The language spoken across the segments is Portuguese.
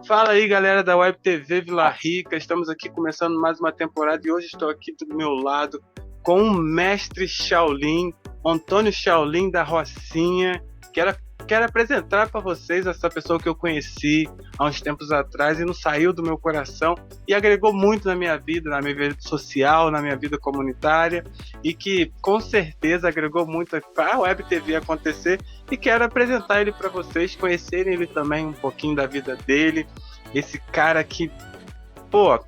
Fala aí, galera da Web TV Vila Rica. Estamos aqui começando mais uma temporada e hoje estou aqui do meu lado com o mestre Shaolin, Antônio Shaolin da Rocinha. Quero apresentar para vocês essa pessoa que eu conheci há uns tempos atrás e não saiu do meu coração e agregou muito na minha vida social, na minha vida comunitária e que com certeza agregou muito para a Web TV acontecer. E quero apresentar ele para vocês, conhecerem ele também, um pouquinho da vida dele. Esse cara que,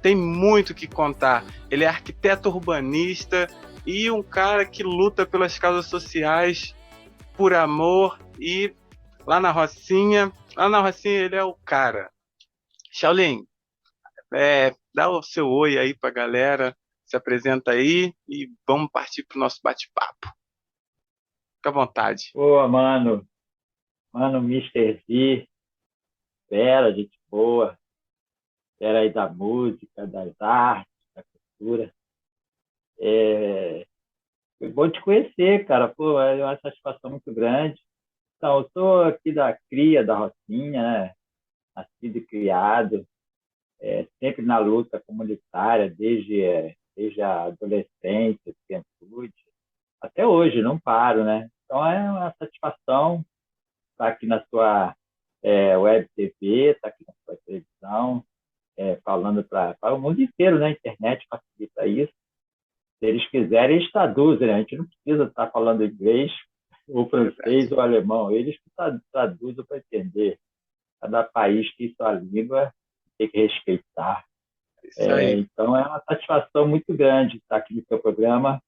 tem muito o que contar. Ele é arquiteto urbanista e um cara que luta pelas causas sociais por amor. E lá na Rocinha ele é o cara. Shaolin, dá o seu oi aí pra galera, se apresenta aí e vamos partir pro nosso bate-papo. Fica à vontade. Pô, mano, Mr. Z, fera, gente boa, fera aí da música, das artes, da cultura. Foi bom te conhecer, cara, pô, é uma satisfação muito grande. Então, eu sou aqui da cria da Rocinha, né? Nascido e criado, sempre na luta comunitária, desde a adolescência, juventude, até hoje, não paro, né? Então, é uma satisfação estar aqui na sua Web TV, estar aqui na sua televisão, falando para o mundo inteiro, né? A internet facilita isso. Se eles quiserem, eles traduzem, né? A gente não precisa estar falando inglês, ou francês, ou alemão. Eles que traduzem para entender. Cada país tem sua língua, tem que respeitar. Isso aí. Então, é uma satisfação muito grande estar aqui no seu programa,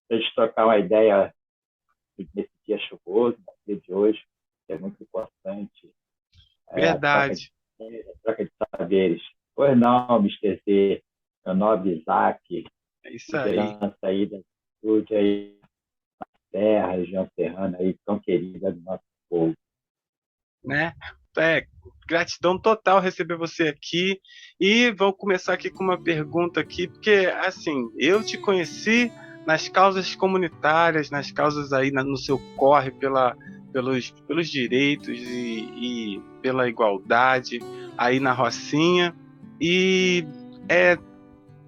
para a gente trocar uma ideia nesse dia chuvoso, no dia de hoje, que é muito importante. Verdade. A troca de saberes. Pois não, Mr. Z, meu nobre Isaac, É isso aí. liderança aí da saúde aí, na terra, região serrana aí, tão querida do nosso povo. Né? Gratidão total receber você aqui e vou começar aqui com uma pergunta aqui, porque assim, eu te conheci nas causas comunitárias, nas causas aí no seu corre pelos direitos e pela igualdade aí na Rocinha e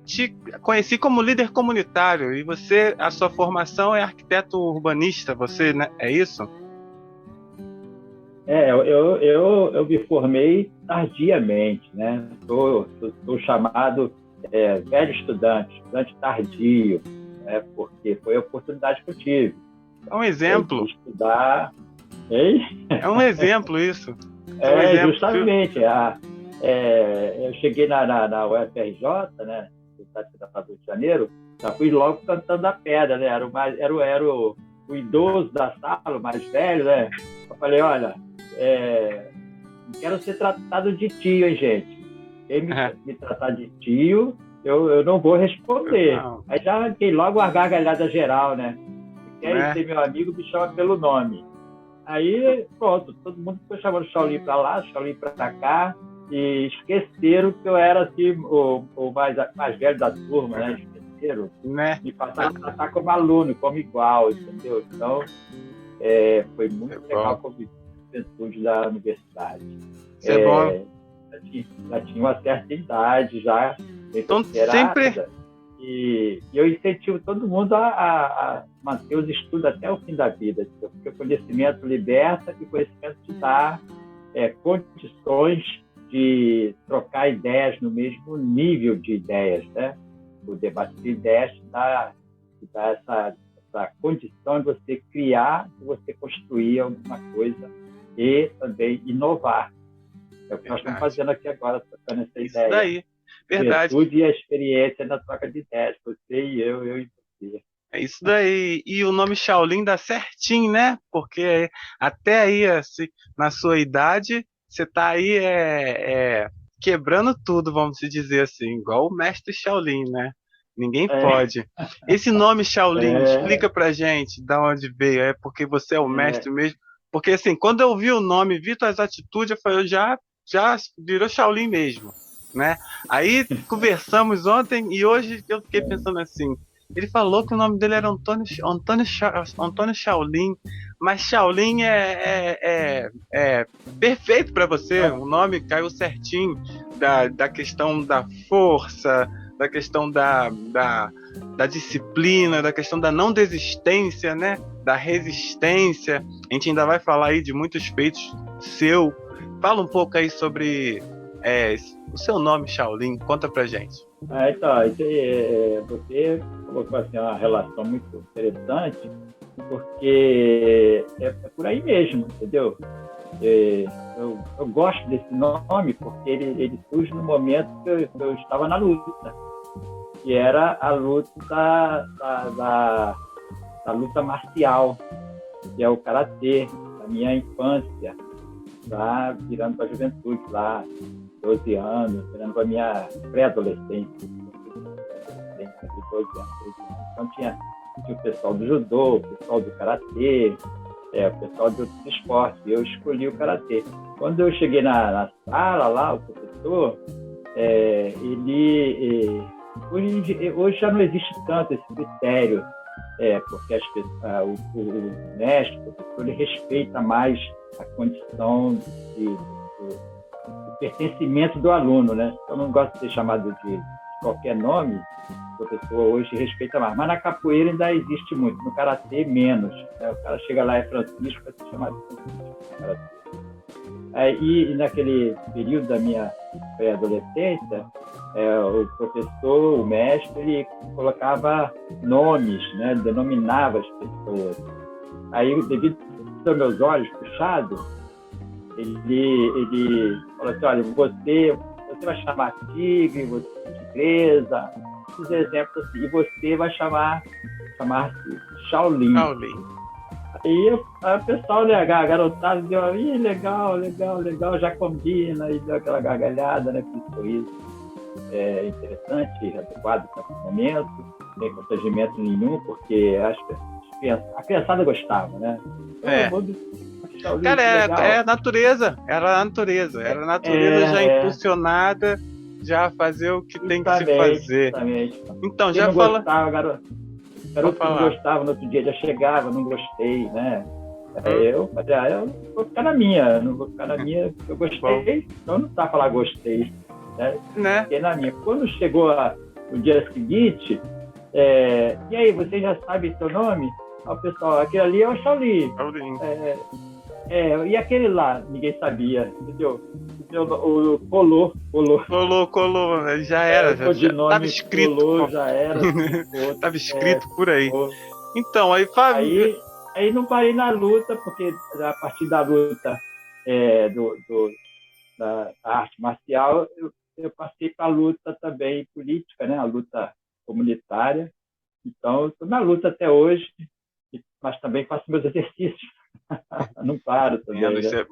te conheci como líder comunitário e a sua formação é arquiteto urbanista, você, né? É isso? Eu me formei tardiamente, né? Sou chamado velho estudante tardio, né? Porque foi a oportunidade que eu tive. É um exemplo. De estudar. Hein? É um exemplo isso. É um exemplo, justamente. Eu cheguei na UFRJ, né? Da Rio de Janeiro, já fui logo cantando a pedra, né? Era o idoso da sala, o mais velho, né? Eu falei, olha, não quero ser tratado de tio, hein, gente? Quem me tratar de tio, eu não vou responder. Não. Aí já fiquei logo a gargalhada geral, né? Se querem ser meu amigo, me chama pelo nome. Aí, pronto, todo mundo foi chamando Shaolin pra lá, Shaolin pra cá, e esqueceram que eu era assim, o mais velho da turma, né? Esqueceram. Me passaram a tratar como aluno, como igual, entendeu? Então, foi muito legal conviver com a juventude da universidade. Isso é bom. Já tinha uma certa idade, já. Então, sempre... E eu incentivo todo mundo a manter os estudos até o fim da vida, porque o conhecimento liberta e o conhecimento te dá condições de trocar ideias no mesmo nível de ideias, né? O debate de ideias te dá essa condição de você criar, de você construir alguma coisa e também inovar. É o que nós estamos fazendo aqui agora, trocando essa ideia. Isso daí, verdade. Tudo e a experiência na troca de ideias, você e eu e você. É isso daí. E o nome Shaolin dá certinho, né? Porque até aí, assim, na sua idade, você está aí quebrando tudo, vamos dizer assim, igual o mestre Shaolin, né? Ninguém pode. Esse nome Shaolin, explica pra gente de onde veio. É porque você é o mestre mesmo? Porque assim, quando eu vi o nome, vi tuas atitudes, eu falei, já virou Shaolin mesmo, né? Aí conversamos ontem e hoje eu fiquei pensando assim, ele falou que o nome dele era Antônio Shaolin, mas Shaolin é perfeito para você, o nome caiu certinho. da questão da força, da questão da disciplina, da questão da não desistência, né? Da resistência. A gente ainda vai falar aí de muitos feitos seu. Fala um pouco aí sobre o seu nome, Shaolin. Conta pra gente. Então, você colocou assim, uma relação muito interessante, porque é por aí mesmo, entendeu? Eu gosto desse nome porque ele surge no momento que eu estava na luta, que era a luta da luta marcial, que é o karatê, da minha infância, lá virando para a juventude, lá 12 anos, virando para a minha pré-adolescência, 12 anos. Então tinha o pessoal do judô, o pessoal do karatê, o pessoal de outros esportes, e eu escolhi o karatê. Quando eu cheguei na sala lá, o professor, hoje já não existe tanto esse critério, porque o mestre, o professor, ele respeita mais a condição do pertencimento do aluno, né? Eu não gosto de ser chamado de qualquer nome, o professor hoje respeita mais, mas na capoeira ainda existe muito, no karatê menos, né? O cara chega lá, é Francisco, vai ser chamado de Francisco. E naquele período da minha pré-adolescência, o professor, o mestre, ele colocava nomes, né? Denominava as pessoas. Aí, devido aos meus olhos puxados, ele falou assim: olha, você vai chamar tigre, você tigresa, esses exemplos assim, e você vai chamar-se Shaolin. Aí o pessoal, né, a garotada deu, legal, já combina, e deu aquela gargalhada, né, com sorriso interessante, adequado para o momento, sem constrangimento nenhum, porque a criançada gostava, né? Então, cara, é a natureza, era a natureza já impulsionada, já a fazer o que tem que se fazer. Exatamente. Então, quem já não fala... gostava, garoto que não gostava, no outro dia já chegava, não gostei, né? Eu falei, eu vou ficar na minha, eu gostei, então não dá falar gostei, né? Fiquei na minha. Quando chegou no dia seguinte, e aí, você já sabe seu nome? O pessoal, aquele ali é o Shaolin. E aquele lá, ninguém sabia, entendeu? O colou, já era, já estava escrito. Colou, já era. Estava escrito por aí. Então, aí não parei na luta, porque a partir da luta da arte marcial, eu passei para a luta também política, né? A luta comunitária. Então, estou na luta até hoje, mas também faço meus exercícios. Não paro também. Isso é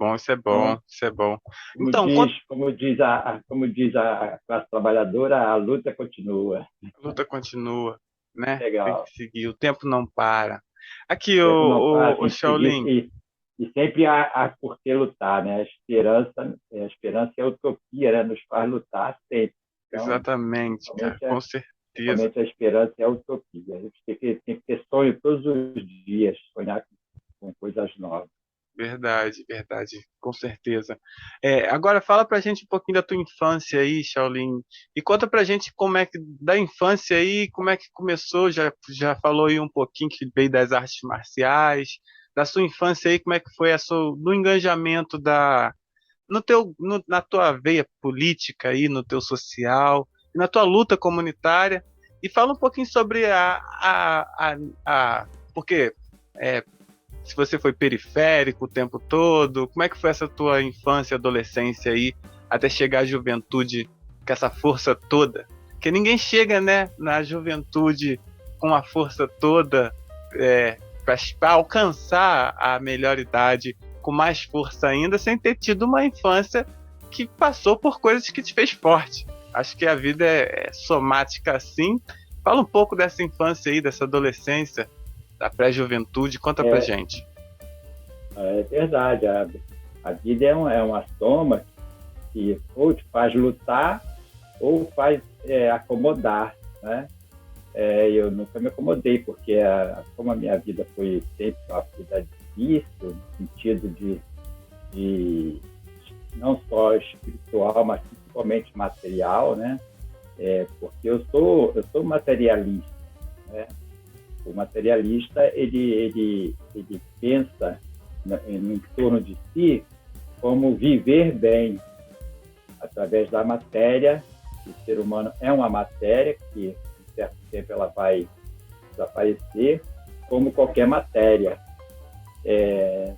bom. Então, como diz a classe trabalhadora, a luta continua. A luta continua, né? Legal. Tem que seguir, o tempo não para. Aqui, o Shaolin. E sempre há por que lutar, né? A esperança é a utopia, né? Nos faz lutar sempre. Então, exatamente, cara, com certeza. Realmente a esperança é a utopia. A gente tem que ter sonho todos os dias, sonhar com coisas novas. Verdade, com certeza. Agora fala pra gente um pouquinho da tua infância aí, Shaolin, e conta pra gente como é que, da infância aí, como é que começou, já falou aí um pouquinho que veio das artes marciais, da sua infância aí, como é que foi no engajamento na tua veia política aí, no teu social, na tua luta comunitária, e fala um pouquinho sobre porque se você foi periférico o tempo todo, como é que foi essa tua infância e adolescência aí, até chegar à juventude com essa força toda? Porque ninguém chega, né, na juventude com a força toda para alcançar a melhor idade, com mais força ainda, sem ter tido uma infância que passou por coisas que te fez forte. Acho que a vida é somática assim. Fala um pouco dessa infância aí, dessa adolescência, da pré-juventude, conta pra gente. É verdade, a vida é uma soma que ou te faz lutar ou faz acomodar, né? Eu nunca me acomodei, porque como a minha vida foi sempre uma vida difícil, no sentido de não só espiritual, mas principalmente material, né? Porque eu sou materialista, né? O materialista ele pensa em torno de si como viver bem através da matéria. O ser humano é uma matéria que, em certo tempo, ela vai desaparecer, como qualquer matéria.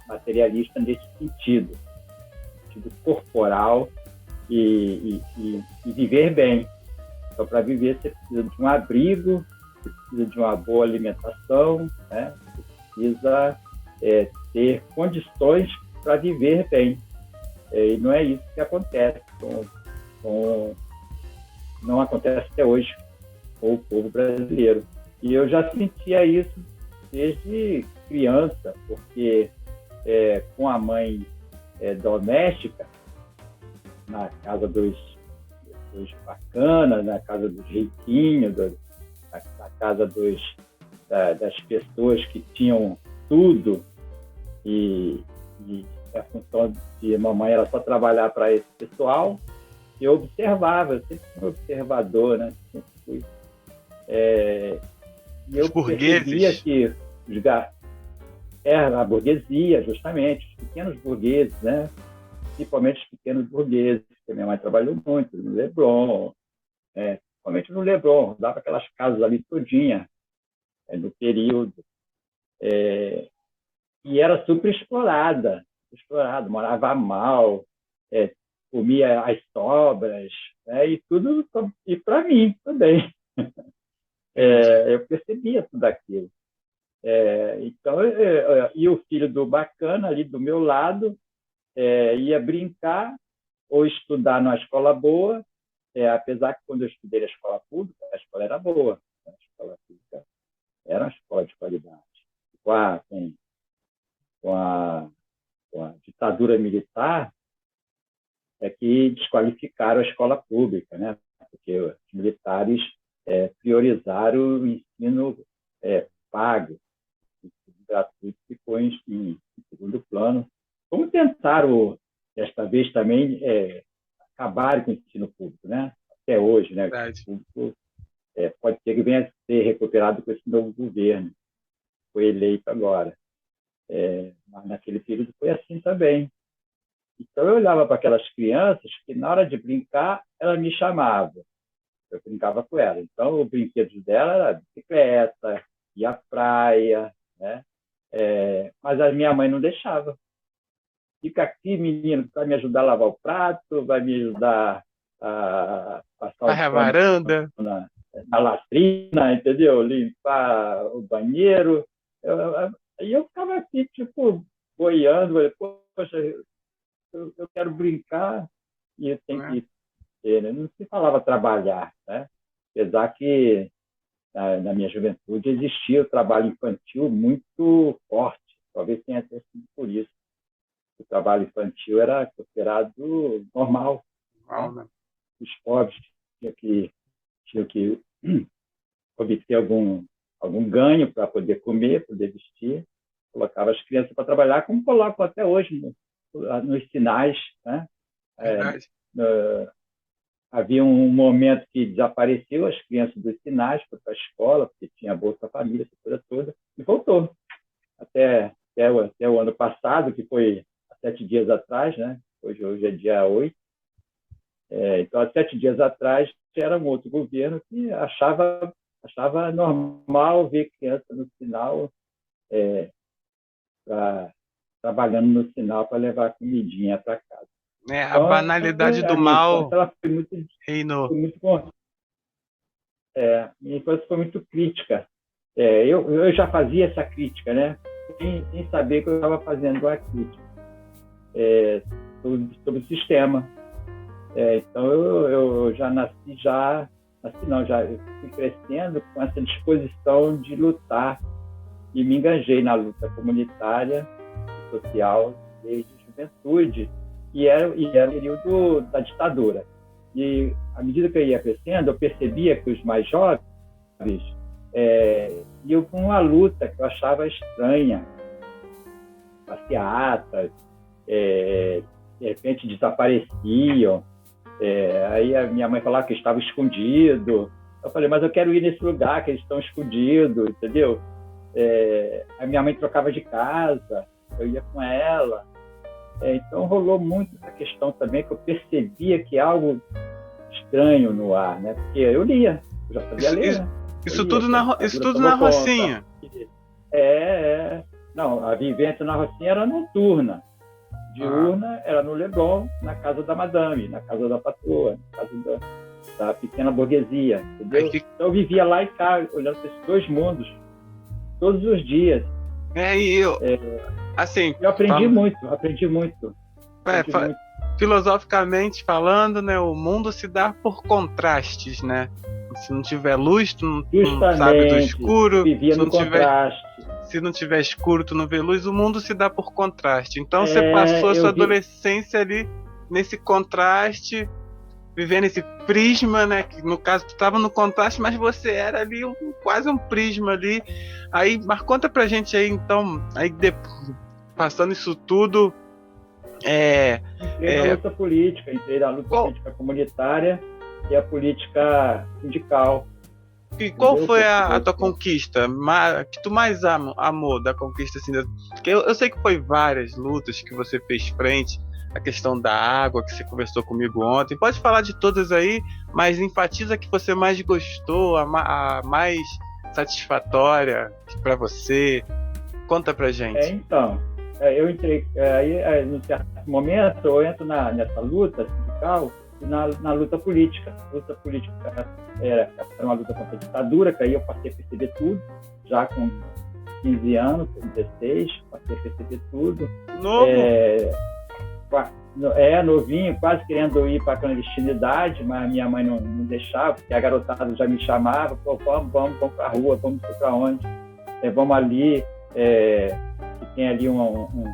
Materialista nesse sentido corporal e viver bem. Então, para viver, você precisa de um abrigo, você precisa de uma boa alimentação, né? Você precisa ter condições para viver bem. E não é isso que acontece não acontece até hoje com o povo brasileiro. E eu já sentia isso desde criança, porque com a mãe doméstica, na casa dos bacanas, na casa dos riquinhos, na casa das pessoas que tinham tudo, e a função de mamãe era só trabalhar para esse pessoal. Eu observava, eu sempre fui um observador, né? Sempre fui. E eu percebia que a burguesia, justamente, os pequenos burgueses, né? Principalmente os pequenos burgueses, porque minha mãe trabalhou muito no Leblon, principalmente no Leblon, dava aquelas casas ali todinha, no período. E era super explorado, morava mal, comia as sobras, né? E tudo, e para mim também. Eu percebia tudo aquilo. Então, e o filho do bacana ali do meu lado ia brincar ou estudar numa escola boa, apesar que quando eu estudei na escola pública, a escola era boa, a escola pública era uma escola de qualidade. Com a ditadura militar, que desqualificaram a escola pública, né? Porque os militares priorizaram o ensino pago, o ensino gratuito ficou em segundo plano. Como tentaram, desta vez também, acabar com o ensino público, né? Até hoje, né? O ensino público pode ser que venha a ser recuperado com esse novo governo, que foi eleito agora. Mas naquele período foi assim também. Então, eu olhava para aquelas crianças que, na hora de brincar, ela me chamava. Eu brincava com ela. Então, o brinquedo dela era bicicleta, ia à praia, né? Mas a minha mãe não deixava. Fica aqui, menino, vai me ajudar a lavar o prato, vai me ajudar a passar a varanda na latrina, entendeu? Limpar o banheiro. E eu ficava aqui, tipo, boiando, poxa, eu quero brincar e eu tenho que ter, né? Não se falava trabalhar, né? Apesar que na minha juventude existia o trabalho infantil muito forte, talvez tenha até sido por isso. O trabalho infantil era considerado normal, né? Os pobres tinham que obter algum ganho para poder comer, poder vestir, colocava as crianças para trabalhar, como colocam até hoje nos sinais, né? Havia um momento que desapareceu as crianças dos sinais para a escola, porque tinha Bolsa Família, essa coisa toda, e voltou. Até o ano passado, que foi há 7 dias atrás, né? Hoje é dia 8. Então, há 7 dias atrás, era um outro governo que achava normal ver criança no sinal, trabalhando no sinal para levar comidinha para casa. A banalidade do mal reinou. Minha infância foi muito crítica. Eu já fazia essa crítica, né? Sem saber que eu estava fazendo uma crítica sobre o sistema. Então, eu já eu fui crescendo com essa disposição de lutar e me engajei na luta comunitária e social desde a juventude, e era o período da ditadura. E, à medida que eu ia crescendo, eu percebia que os mais jovens iam com uma luta que eu achava estranha. Passeatas, de repente desapareciam, Aí a minha mãe falava que estava escondido. Eu falei, mas eu quero ir nesse lugar que eles estão escondidos, entendeu? A minha mãe trocava de casa, eu ia com ela. Então rolou muito essa questão também, que eu percebia que algo estranho no ar, né? Porque eu lia, eu já sabia ler, né? Isso tudo na Rocinha. Não, a vivência na Rocinha era noturna. Diurna era no Leblon, na casa da madame, na casa da patroa, na casa da pequena burguesia, entendeu? Então eu vivia lá e cá, olhando para esses dois mundos, todos os dias. Assim, eu aprendi muito. Filosoficamente falando, né, o mundo se dá por contrastes, né? Se não tiver luz, tu não sabe do escuro. Vivia no contraste. Se não tiver escuro, tu não vê luz, o mundo se dá por contraste. Então você passou a sua adolescência ali nesse contraste, vivendo esse prisma, né? Que no caso tu estava no contraste, mas você era ali quase um prisma ali. Mas conta pra gente aí, então, passando isso tudo. Entrei na luta política, política comunitária e a política sindical. E qual foi a tua conquista que tu mais amou da conquista? Assim, porque eu sei que foi várias lutas que você fez frente, a questão da água que você conversou comigo ontem. Pode falar de todas aí, mas enfatiza que você mais gostou, a mais satisfatória para você. Conta pra gente. Então, eu entrei, num certo momento, eu entro nessa luta sindical e na luta política. A luta política era uma luta contra a ditadura, que aí eu passei a perceber tudo, já com 15 anos, 16, passei a perceber tudo. Novo? Novinho, quase querendo ir para a clandestinidade, mas minha mãe não deixava, porque a garotada já me chamava, vamos para a rua, vamos para onde? Vamos ali, que tem ali um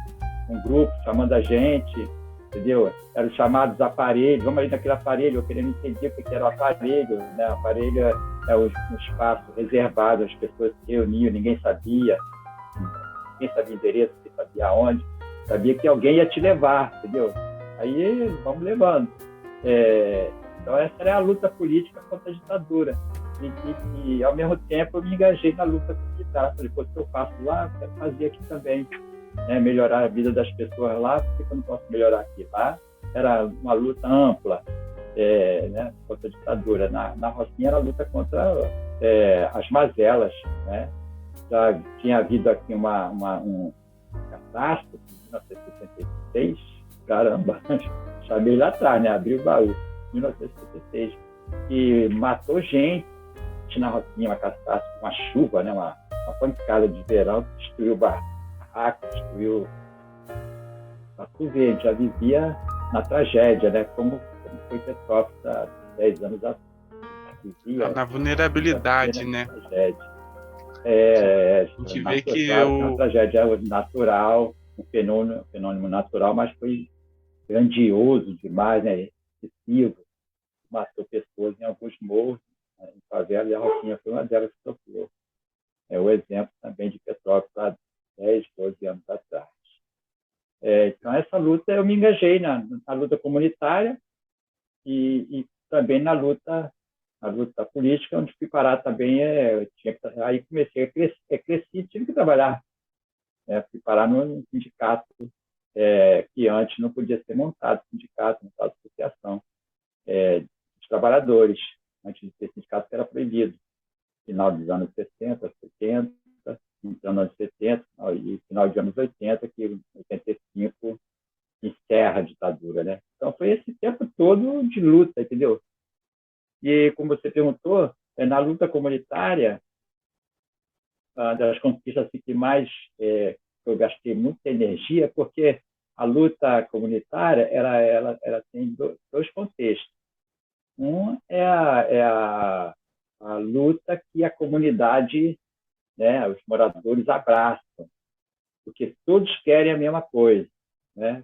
grupo chamando a gente, entendeu? Eram os chamados aparelhos, vamos ali naquele aparelho, eu querendo entender o que era o aparelho, né? O aparelho é um espaço reservado, as pessoas se reuniam, ninguém sabia endereço, ninguém sabia aonde, sabia que alguém ia te levar, entendeu? Aí vamos levando. Então essa era a luta política contra a ditadura. E ao mesmo tempo eu me engajei na luta comunitária. Falei, se eu faço lá, eu quero fazer aqui também. Melhorar a vida das pessoas lá, porque eu não posso melhorar aqui. Lá era uma luta ampla, né, contra a ditadura. Na Rocinha era a luta contra as mazelas, né? Já tinha havido aqui um catástrofe em 1966, caramba, chamei lá atrás, né? Abri o baú, 1966, que matou gente na Rocinha, uma catástrofe, uma chuva, né? Uma pancada de verão que destruiu o barraco, destruiu. Pra tu ver, a gente já vivia na tragédia, né? Como foi Petrópolis há 10 anos atrás. Na vulnerabilidade, né? A gente vê que uma tragédia natural, um fenômeno natural, mas foi grandioso demais, né? Excessivo, matou pessoas em alguns morros, né? Em favela, e a Rocinha foi uma delas que sofreu. É o exemplo também de Petrópolis há 10, 12 anos atrás. Então, essa luta, eu me engajei na luta comunitária e também na luta política, onde fui parar também. Aí comecei a crescer, tive que trabalhar. Fui parar no sindicato, que antes não podia ser montado, sindicato, montado associação de trabalhadores. Antes de ser sindicato, era proibido. Final dos anos 60, 70, então anos 70 e final dos anos 80, que em 85 encerra a ditadura, né? Então foi esse tempo todo de luta, entendeu? E como você perguntou, na luta comunitária, das conquistas assim, que mais eu gastei muita energia, porque a luta comunitária ela tem dois contextos. Um é a luta que a comunidade, né, os moradores abraçam, porque todos querem a mesma coisa, né?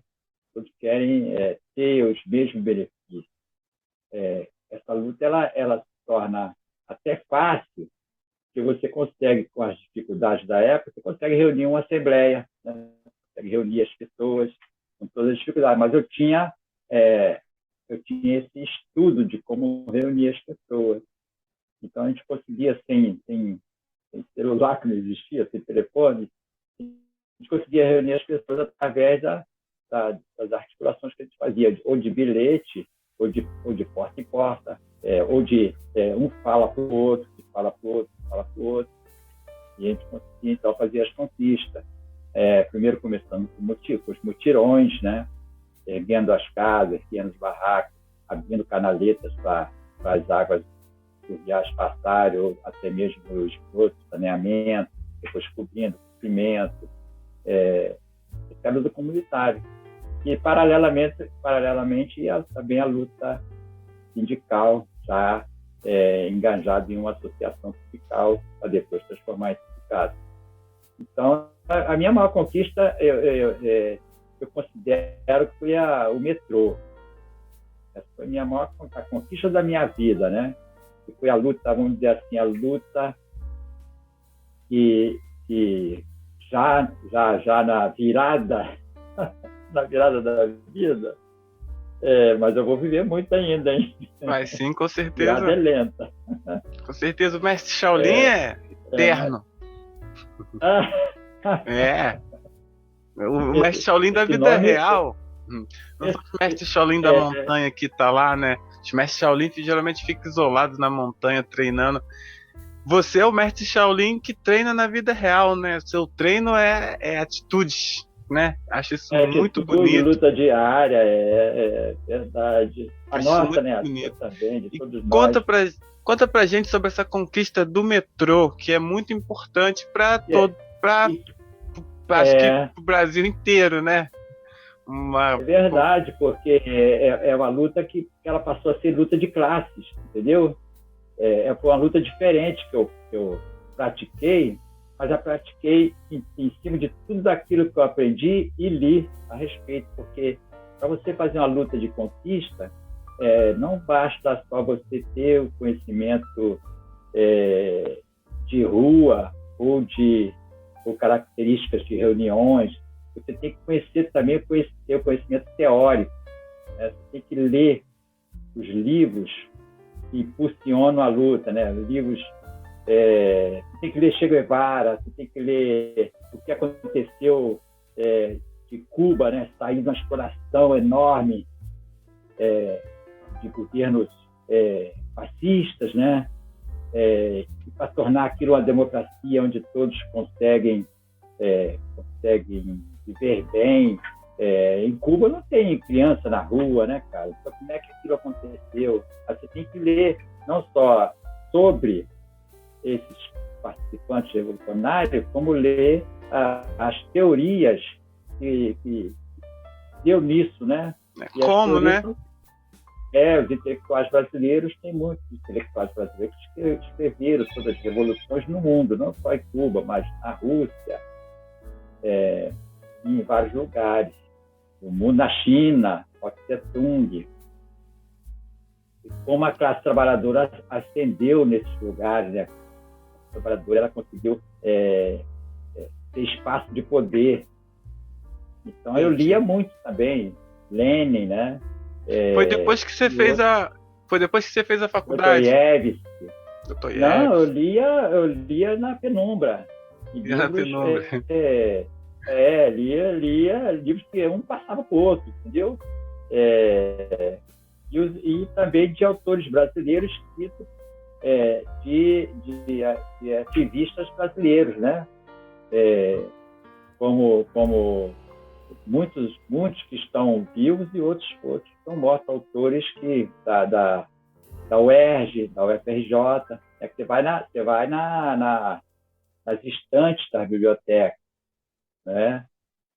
Todos querem ter os mesmos benefícios. Essa luta ela se torna até fácil, que você consegue, com as dificuldades da época, você consegue reunir uma assembleia, né? Consegue reunir as pessoas com todas as dificuldades. Mas eu tinha eu tinha esse estudo de como reunir as pessoas. Então, a gente conseguia, sem celular que não existia, sem telefone, a gente conseguia reunir as pessoas através das articulações que a gente fazia, ou de bilhete, ou de porta em porta, ou de um fala para o outro, que fala para o outro, que fala para o outro. E a gente conseguia, então, fazer as conquistas. Primeiro começando com os mutirões, né? Erguendo as casas, erguendo os barracos, abrindo canaletas para as águas fluviais passarem, ou até mesmo o esgoto, saneamento, depois cobrindo, cimento, essa luta comunitária. E, paralelamente também a luta sindical, já engajado em uma associação sindical, para depois transformar em sindicato. Então, a minha maior conquista, eu considero que foi o metrô. Essa foi a conquista da minha vida, né? Que foi a luta, vamos dizer assim, a luta que já na virada da vida, mas eu vou viver muito ainda, hein? Mas sim, com certeza. Virada é lenta. Com certeza, o mestre Shaolin é eterno. O mestre Shaolin da vida real. Não são os mestres Shaolin da montanha que tá lá, né? Os mestres Shaolin geralmente ficam isolados na montanha treinando. Você é o mestre Shaolin que treina na vida real, né? Seu treino é atitudes, né? Acho isso muito bonito. Luta diária, é verdade. A nossa, né? Também, de todos nós. Conta pra gente sobre essa conquista do metrô, que é muito importante para acho que pro Brasil inteiro, né? É verdade, porque é uma luta que ela passou a ser luta de classes, entendeu? Foi uma luta diferente que eu pratiquei, mas eu pratiquei em cima de tudo aquilo que eu aprendi e li a respeito, porque para você fazer uma luta de conquista, não basta só você ter o conhecimento de rua ou características de reuniões. Você tem que conhecer também ter o conhecimento teórico, né? Você tem que ler os livros que impulsionam a luta, né? Livros, você tem que ler Che Guevara, você tem que ler o que aconteceu de Cuba, né? Saindo de uma exploração enorme de governos fascistas, né? Para tornar aquilo uma democracia onde todos conseguem viver bem. Em Cuba não tem criança na rua, né, cara? Então, como é que aquilo aconteceu? Você tem que ler não só sobre esses participantes revolucionários, como ler as teorias que deu nisso, né? Como, né? Os intelectuais brasileiros, tem muitos intelectuais brasileiros que escreveram sobre as revoluções no mundo, não só em Cuba, mas na Rússia, em vários lugares. No mundo, na China, Mao Tse-tung. Como a classe trabalhadora ascendeu nesses lugares, né? A classe trabalhadora ela conseguiu ter espaço de poder. Então, eu lia muito também, Lenin, né? Foi depois que você fez a faculdade? Dostoiévski. Não, eu lia na penumbra. Na penumbra. Lia livros que um passava para o outro, entendeu? E também de autores brasileiros escritos de ativistas brasileiros, né? Como muitos que estão vivos e outros estão mortos, autores da UERJ, da UFRJ, que você vai nas estantes das bibliotecas, né?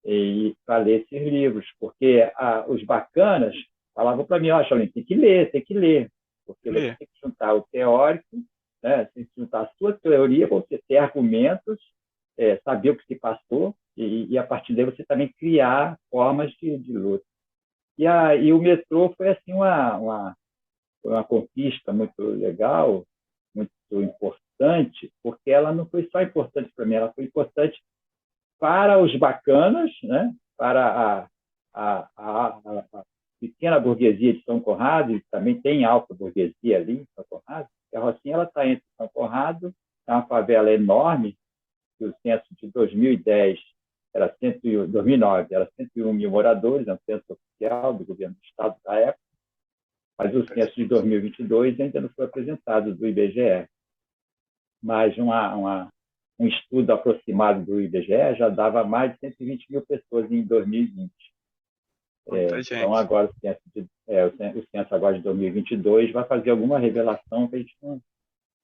E para ler esses livros, porque os bacanas falavam para mim, Shaolin, tem que ler, porque você tem que juntar o teórico, né? Tem que juntar a sua teoria, você ter argumentos, saber o que se passou, e a partir daí você também criar formas de luta. E o metrô foi assim uma conquista muito legal, muito importante, porque ela não foi só importante para mim, ela foi importante para os bacanas, né? Para que pequena burguesia de São Conrado, e também tem alta burguesia ali em São Conrado. E a Rocinha está entre São Conrado, é uma favela enorme, que o censo de 2010 era 2009 era 101 mil moradores, é um censo oficial do governo do estado da época, mas o censo de 2022 ainda não foi apresentado do IBGE. Mas um estudo aproximado do IBGE já dava mais de 120 mil pessoas em 2020. Então, agora o censo agora de 2022 vai fazer alguma revelação que a gente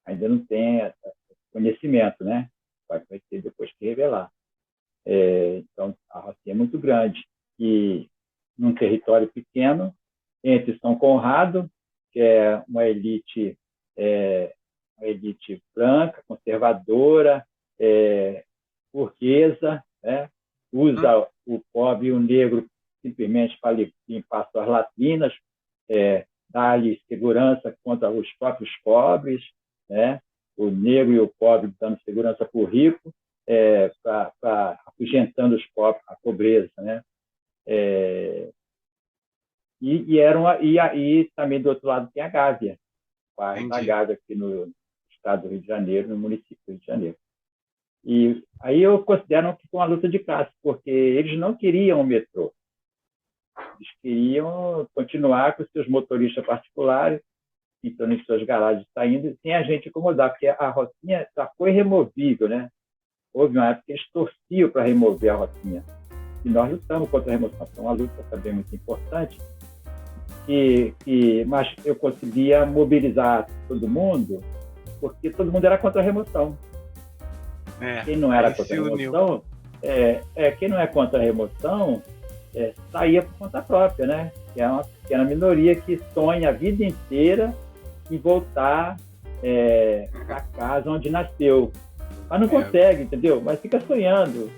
ainda não tem conhecimento, né? Vai ter depois que revelar. Então, a Rocinha é muito grande. E num território pequeno, entre São Conrado, que é uma elite branca, conservadora, burguesa, né? Usa o pobre e o negro simplesmente para limpar suas latrinas, dar-lhe segurança contra os próprios pobres, né? O negro e o pobre dando segurança para o rico, afugentando os pobres, a pobreza, né? E também do outro lado tem a Gávea, a Gávea aqui no estado do Rio de Janeiro, no município do Rio de Janeiro. E aí eu considero que foi uma luta de classe, porque eles não queriam o metrô. Eles queriam continuar com seus motoristas particulares, entrando em suas garagens, saindo, sem a gente incomodar, porque a Rocinha já foi removível, né? Houve uma época que eles torciam para remover a Rocinha. E nós lutamos contra a remoção. Foi uma luta também muito importante. Mas eu conseguia mobilizar todo mundo, porque todo mundo era contra a remoção. Quem não era contra a remoção, quem não é contra a remoção, saía por conta própria, né? Que é uma pequena minoria que sonha a vida inteira em voltar para casa onde nasceu. Mas não consegue, entendeu? Mas fica sonhando,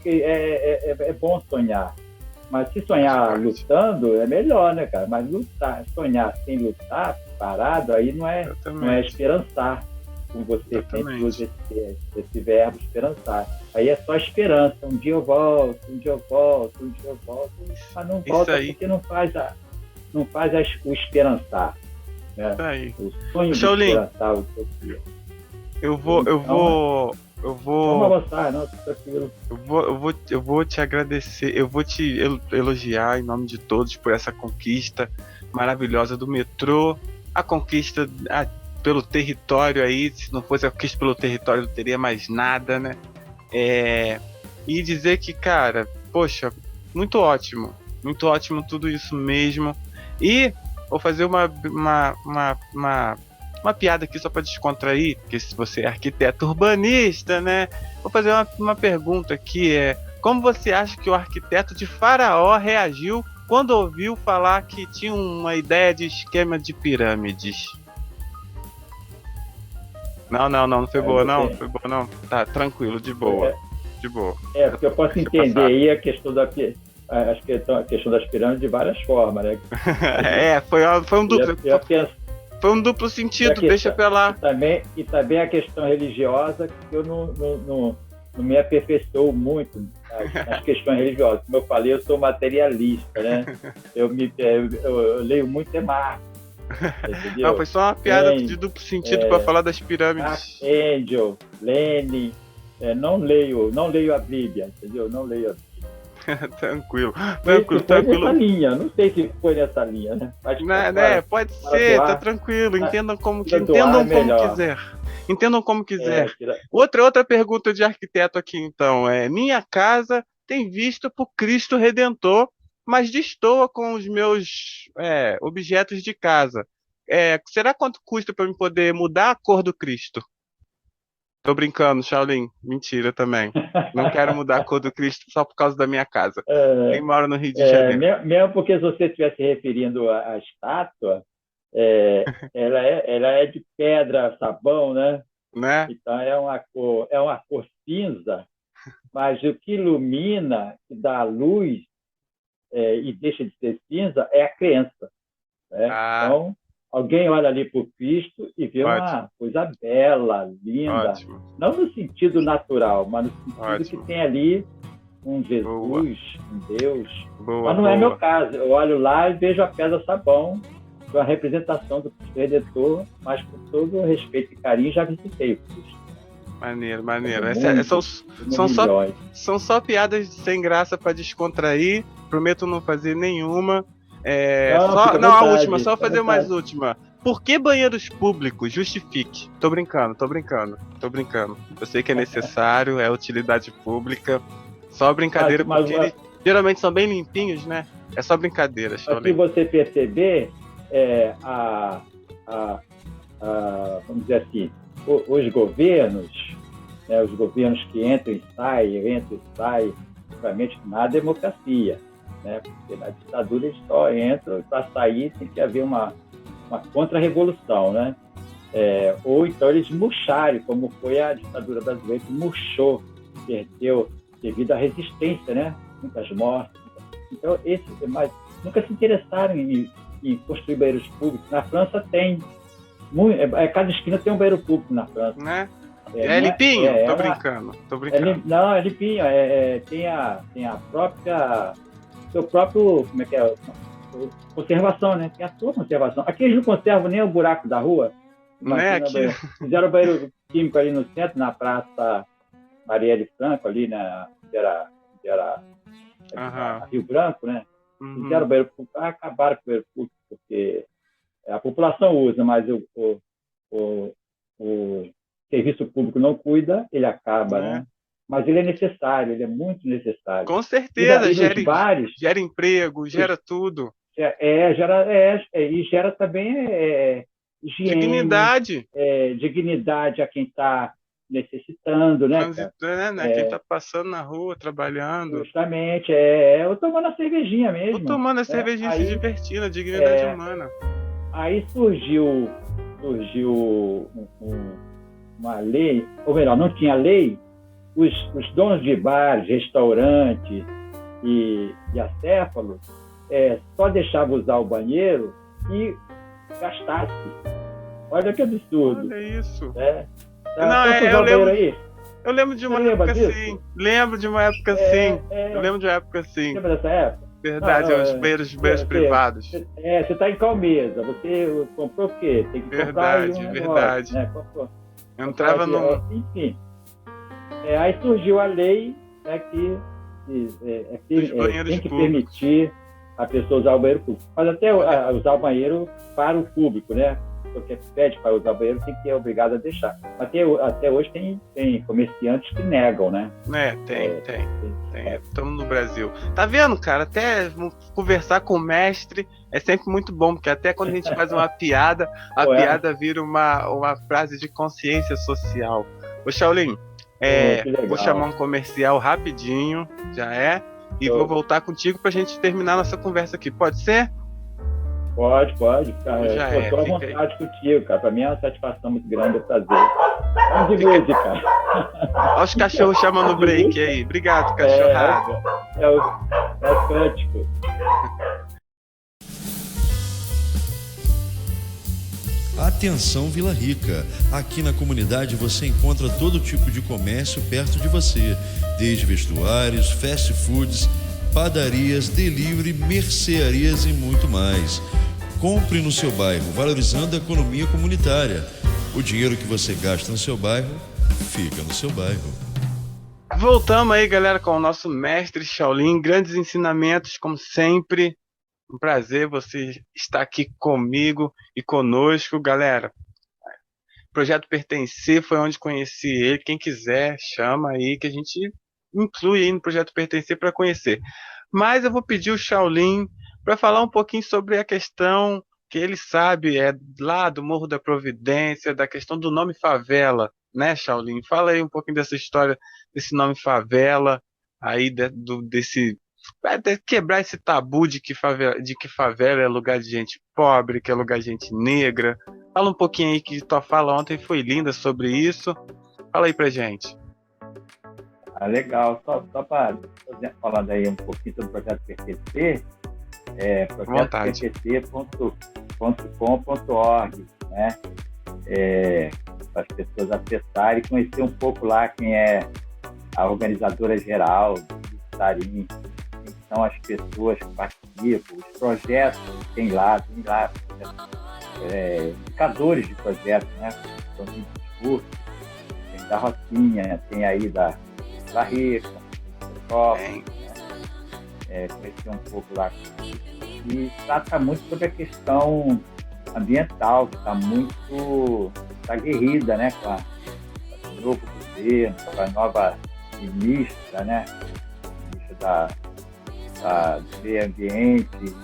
que é bom sonhar. Mas se sonhar lutando, é melhor, né, cara? Mas sonhar sem lutar, parado, aí não é esperançar, como você sempre usa esse verbo, esperançar. Aí é só esperança. Um dia eu volto, mas não volta porque não faz o esperançar. Né? O sonho de esperançar o seu dia. Vamos avançar, não, tranquilo. Eu vou te agradecer, eu vou te elogiar em nome de todos por essa conquista maravilhosa do metrô, a conquista pelo território aí. Se não fosse a conquista pelo território, não teria mais nada, né? E dizer que, cara, poxa, muito ótimo tudo isso mesmo. E vou fazer uma piada aqui só para descontrair, porque se você é arquiteto urbanista, né? Vou fazer uma pergunta aqui, como você acha que o arquiteto de Faraó reagiu quando ouviu falar que tinha uma ideia de esquema de pirâmides? Não foi boa, não. Foi boa, não. Tá, tranquilo, de boa. Porque eu posso entender aí a questão das pirâmides de várias formas, né? Foi um duplo. Foi um duplo sentido, deixa pra lá. E também a questão religiosa, que eu não me aperfeiçoo muito nas questões religiosas. Como eu falei, eu sou materialista, né? Eu leio muito Marx. Entendeu? Não, foi só uma piada de duplo sentido para falar das pirâmides. Angel, Lenin, não leio a Bíblia, entendeu? Não leio a Bíblia. Tranquilo. Nessa linha, não sei se foi nessa linha, né? Pode ser, tá tranquilo. Entendam como quiser. Entendam como quiser. Outra pergunta de arquiteto aqui, então. Minha casa tem vista por Cristo Redentor, mas destoa com os meus objetos de casa. Será quanto custa para eu poder mudar a cor do Cristo? Tô brincando, Shaolin. Mentira também. Não quero mudar a cor do Cristo só por causa da minha casa. Quem mora no Rio de Janeiro? Mesmo porque se você estiver se referindo à estátua, ela é de pedra, sabão, né? Então é uma cor cinza, mas o que ilumina, que dá luz e deixa de ser cinza é a crença. Né? Então, alguém olha ali para o Cristo e vê uma coisa bela, linda. Não no sentido natural, mas no sentido que tem ali um Boa. Jesus, um Deus. Boa, Mas não é boa. meu caso. Eu olho lá e vejo a pedra sabão, com a representação do Cristo Redentor, mas com todo o respeito e carinho já visitei o Cristo. Maneiro. São só piadas sem graça para descontrair. Prometo não fazer nenhuma. A última, só fazer mais última. Por que banheiros públicos? Justifique. Tô brincando. Eu sei que é necessário, é utilidade pública. Só brincadeira, porque eles geralmente são bem limpinhos, né? É só brincadeira. Se você perceber, vamos dizer assim, os governos, né, os governos que entram e saem, realmente na democracia, né? Porque na ditadura eles só entram e para sair tem que haver uma contra-revolução, né? Ou então eles murcharem, como foi a ditadura brasileira, que murchou, perdeu devido à resistência, né? Muitas mortes. Então, mas nunca se interessaram em construir banheiros públicos. Na França tem. Cada esquina tem um banheiro público na França. Né? É limpinho? Tô brincando. É limpinho. Tem a própria... Seu próprio... Como é que é? Conservação, né? Tem a sua conservação. Aqui eles não conservam nem o buraco da rua. Aqui. Fizeram banheiro químico ali no centro, na Praça Marielle Franco, ali era Rio Branco, né? Uhum. Fizeram o banheiro público, acabaram com o banheiro público, porque a população usa, mas o serviço público não cuida, ele acaba, né? Mas ele é necessário, ele é muito necessário. Com certeza, gera emprego, gera tudo. E gera também higiene, dignidade a quem está necessitando, né? Quem está passando na rua, trabalhando. Justamente, ou tomando a cervejinha mesmo. Ou tomando a cervejinha, se divertindo, a dignidade humana. Aí surgiu uma lei, ou melhor, não tinha lei, os donos de bares, restaurantes e acéfalos só deixavam usar o banheiro e gastasse. Olha que absurdo. Olha isso. Eu lembro de uma época assim. Lembro de uma época assim. Lembra dessa época? Verdade, os banheiros privados. Você está em qual mesa? Você comprou o quê? Tem que comprar verdade. Né? Entrava no... Enfim. Aí surgiu a lei, né, que tem que permitir a pessoa usar o banheiro público. Mas até usar o banheiro para o público, né? Porque pede para usar o banheiro, tem que ser obrigado a deixar. Até hoje tem comerciantes que negam, né? Tem. Estamos no Brasil. Tá vendo, cara? Até conversar com o mestre é sempre muito bom, porque até quando a gente faz uma piada, piada vira uma frase de consciência social. Ô, Shaolin, vou chamar um comercial rapidinho, e vou voltar contigo pra gente terminar nossa conversa aqui. Pode ser? Pode. Estou à vontade contigo, cara. Para mim é uma satisfação muito grande, é prazer. Vamos de música. Olha os cachorros chamando o break aí. Obrigado, cachorrada. É o cântico. Atenção Vila Rica, aqui na comunidade você encontra todo tipo de comércio perto de você, desde vestuários, fast foods, padarias, delivery, mercearias e muito mais. Compre no seu bairro, valorizando a economia comunitária. O dinheiro que você gasta no seu bairro, fica no seu bairro. Voltamos aí, galera, com o nosso mestre Shaolin, grandes ensinamentos, como sempre. Um prazer você estar aqui comigo e conosco, galera. Projeto Pertencer foi onde conheci ele. Quem quiser, chama aí que a gente inclui aí no Projeto Pertencer para conhecer. Mas eu vou pedir o Shaolin para falar um pouquinho sobre a questão que ele sabe, lá do Morro da Providência, da questão do nome favela, né, Shaolin? Fala aí um pouquinho dessa história, desse nome favela, aí quebrar esse tabu de que favela é lugar de gente pobre, que é lugar de gente negra. Fala um pouquinho aí, que tua fala ontem foi linda sobre isso. Fala aí pra gente. Legal. Só para falar aí um pouquinho sobre o Projeto PPC, projetoppp.com.org, né? Para as pessoas acessarem e conhecer um pouco lá quem é a organizadora geral voluntarinhos, quem são as pessoas que participam, os projetos que tem lá indicadores de projetos, né? Então, tem discurso, tem da Rocinha, tem aí da Rica, né? Conheci um pouco lá. E trata muito sobre a questão ambiental, que está muito aguerrida, né? Com o novo governo, com a nova ministra, né? Ministra do Meio Ambiente,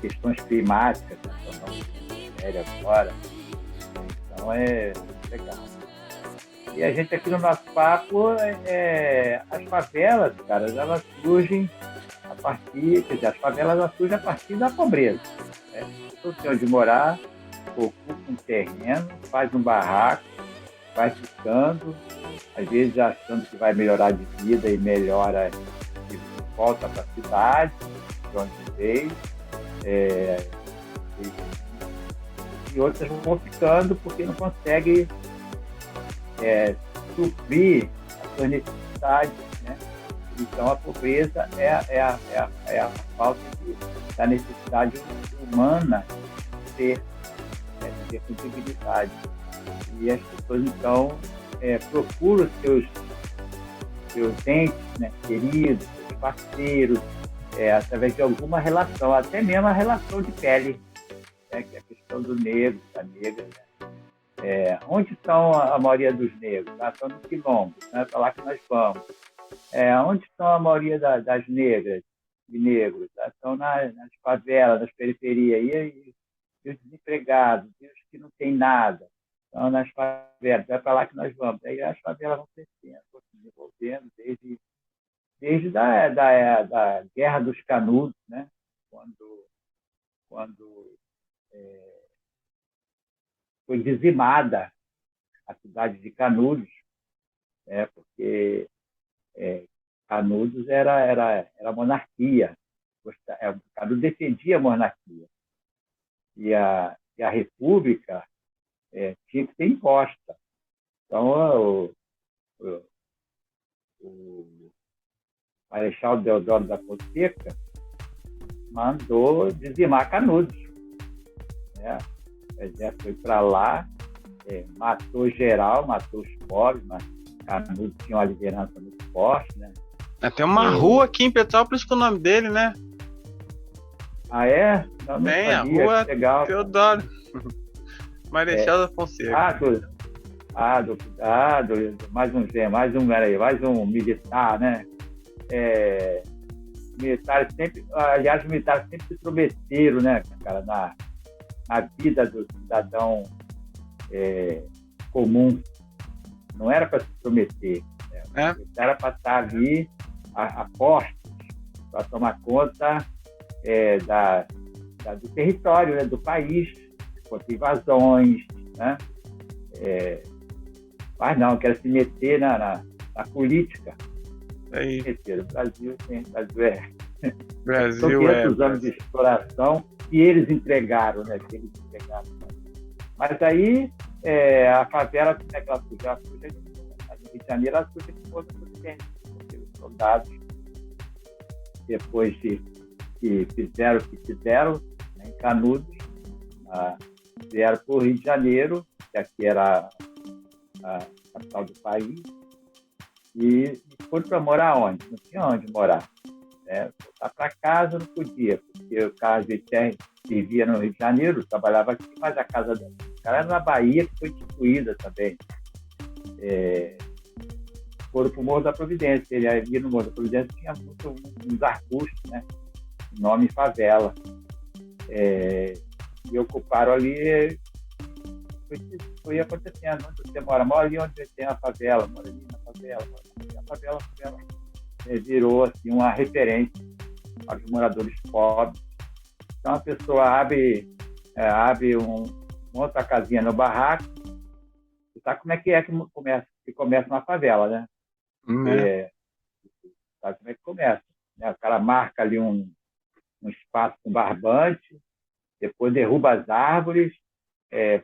questões climáticas, né? Agora. Então é legal. E a gente aqui no nosso papo, as favelas, cara, elas surgem a partir, quer dizer, as favelas elas surgem a partir da pobreza. Né? Não tem onde morar, ocupa um terreno, faz um barraco, vai ficando, às vezes achando que vai melhorar de vida e melhora e volta para a cidade, de onde veio. E outras vão ficando porque não conseguem suprir as suas necessidades, né? Então a pobreza é a falta da necessidade humana de ter dignidade. E as pessoas então procuram seus entes, né, queridos, seus parceiros, através de alguma relação, até mesmo a relação de pele, né, que é a questão do negro, da negra. Né? Onde estão a maioria dos negros? Estão no quilombo, né? Para lá que nós vamos. Onde estão a maioria das negras e negros? Estão nas favelas, nas periferias. E os desempregados, e os que não têm nada, estão nas favelas. É para lá que nós vamos. Aí as favelas vão crescendo, vão se desenvolvendo desde a Guerra dos Canudos, né? Quando foi dizimada a cidade de Canudos, porque Canudos era monarquia. Canudos defendia a monarquia. E a república tinha que ser imposta. Então, o Marechal Deodoro da Fonseca mandou dizimar Canudos. Né? O exército foi para lá, matou geral, matou os pobres, mas Canudos tinha uma liderança muito forte. Né? Tem uma rua aqui em Petrópolis com o nome dele, né? Ah, é? Não a sabia. rua Legal. Teodoro. Marechal da Fonseca. Mais um militar, né? Militares sempre se intrometeram, né, cara, na vida do cidadão comum. Não era para se intrometer, né? Era para estar ali a postos, para tomar conta do território, né, do país, contra invasões, né? Mas não, quero se meter na política. O Brasil são 500 anos de exploração que eles entregaram, né? Mas aí a favela, como é que ela surge? Ela surge no Rio de Janeiro, ela surge com outra providência, porque os soldados, depois que fizeram o que fizeram, né, em Canudos, vieram para o Rio de Janeiro, que aqui era a capital do país, e foram para morar onde? Não tinha onde morar. Voltar para casa não podia, porque o cara vivia no Rio de Janeiro, trabalhava aqui, mas a casa dele. O cara era na Bahia, que foi destruída também. Foram para o Morro da Providência. Ele ali no Morro da Providência tinha uns arbustos, né? Nome favela. E ocuparam ali. Foi acontecendo. Onde você mora? Mora ali onde tem a favela, mora ali na favela. A favela virou assim, uma referência para os moradores pobres. Então a pessoa abre monta a casinha no barraco. Você sabe como é que começa uma favela, né? Sabe como é que começa? Né? O cara marca ali um espaço com barbante, depois derruba as árvores,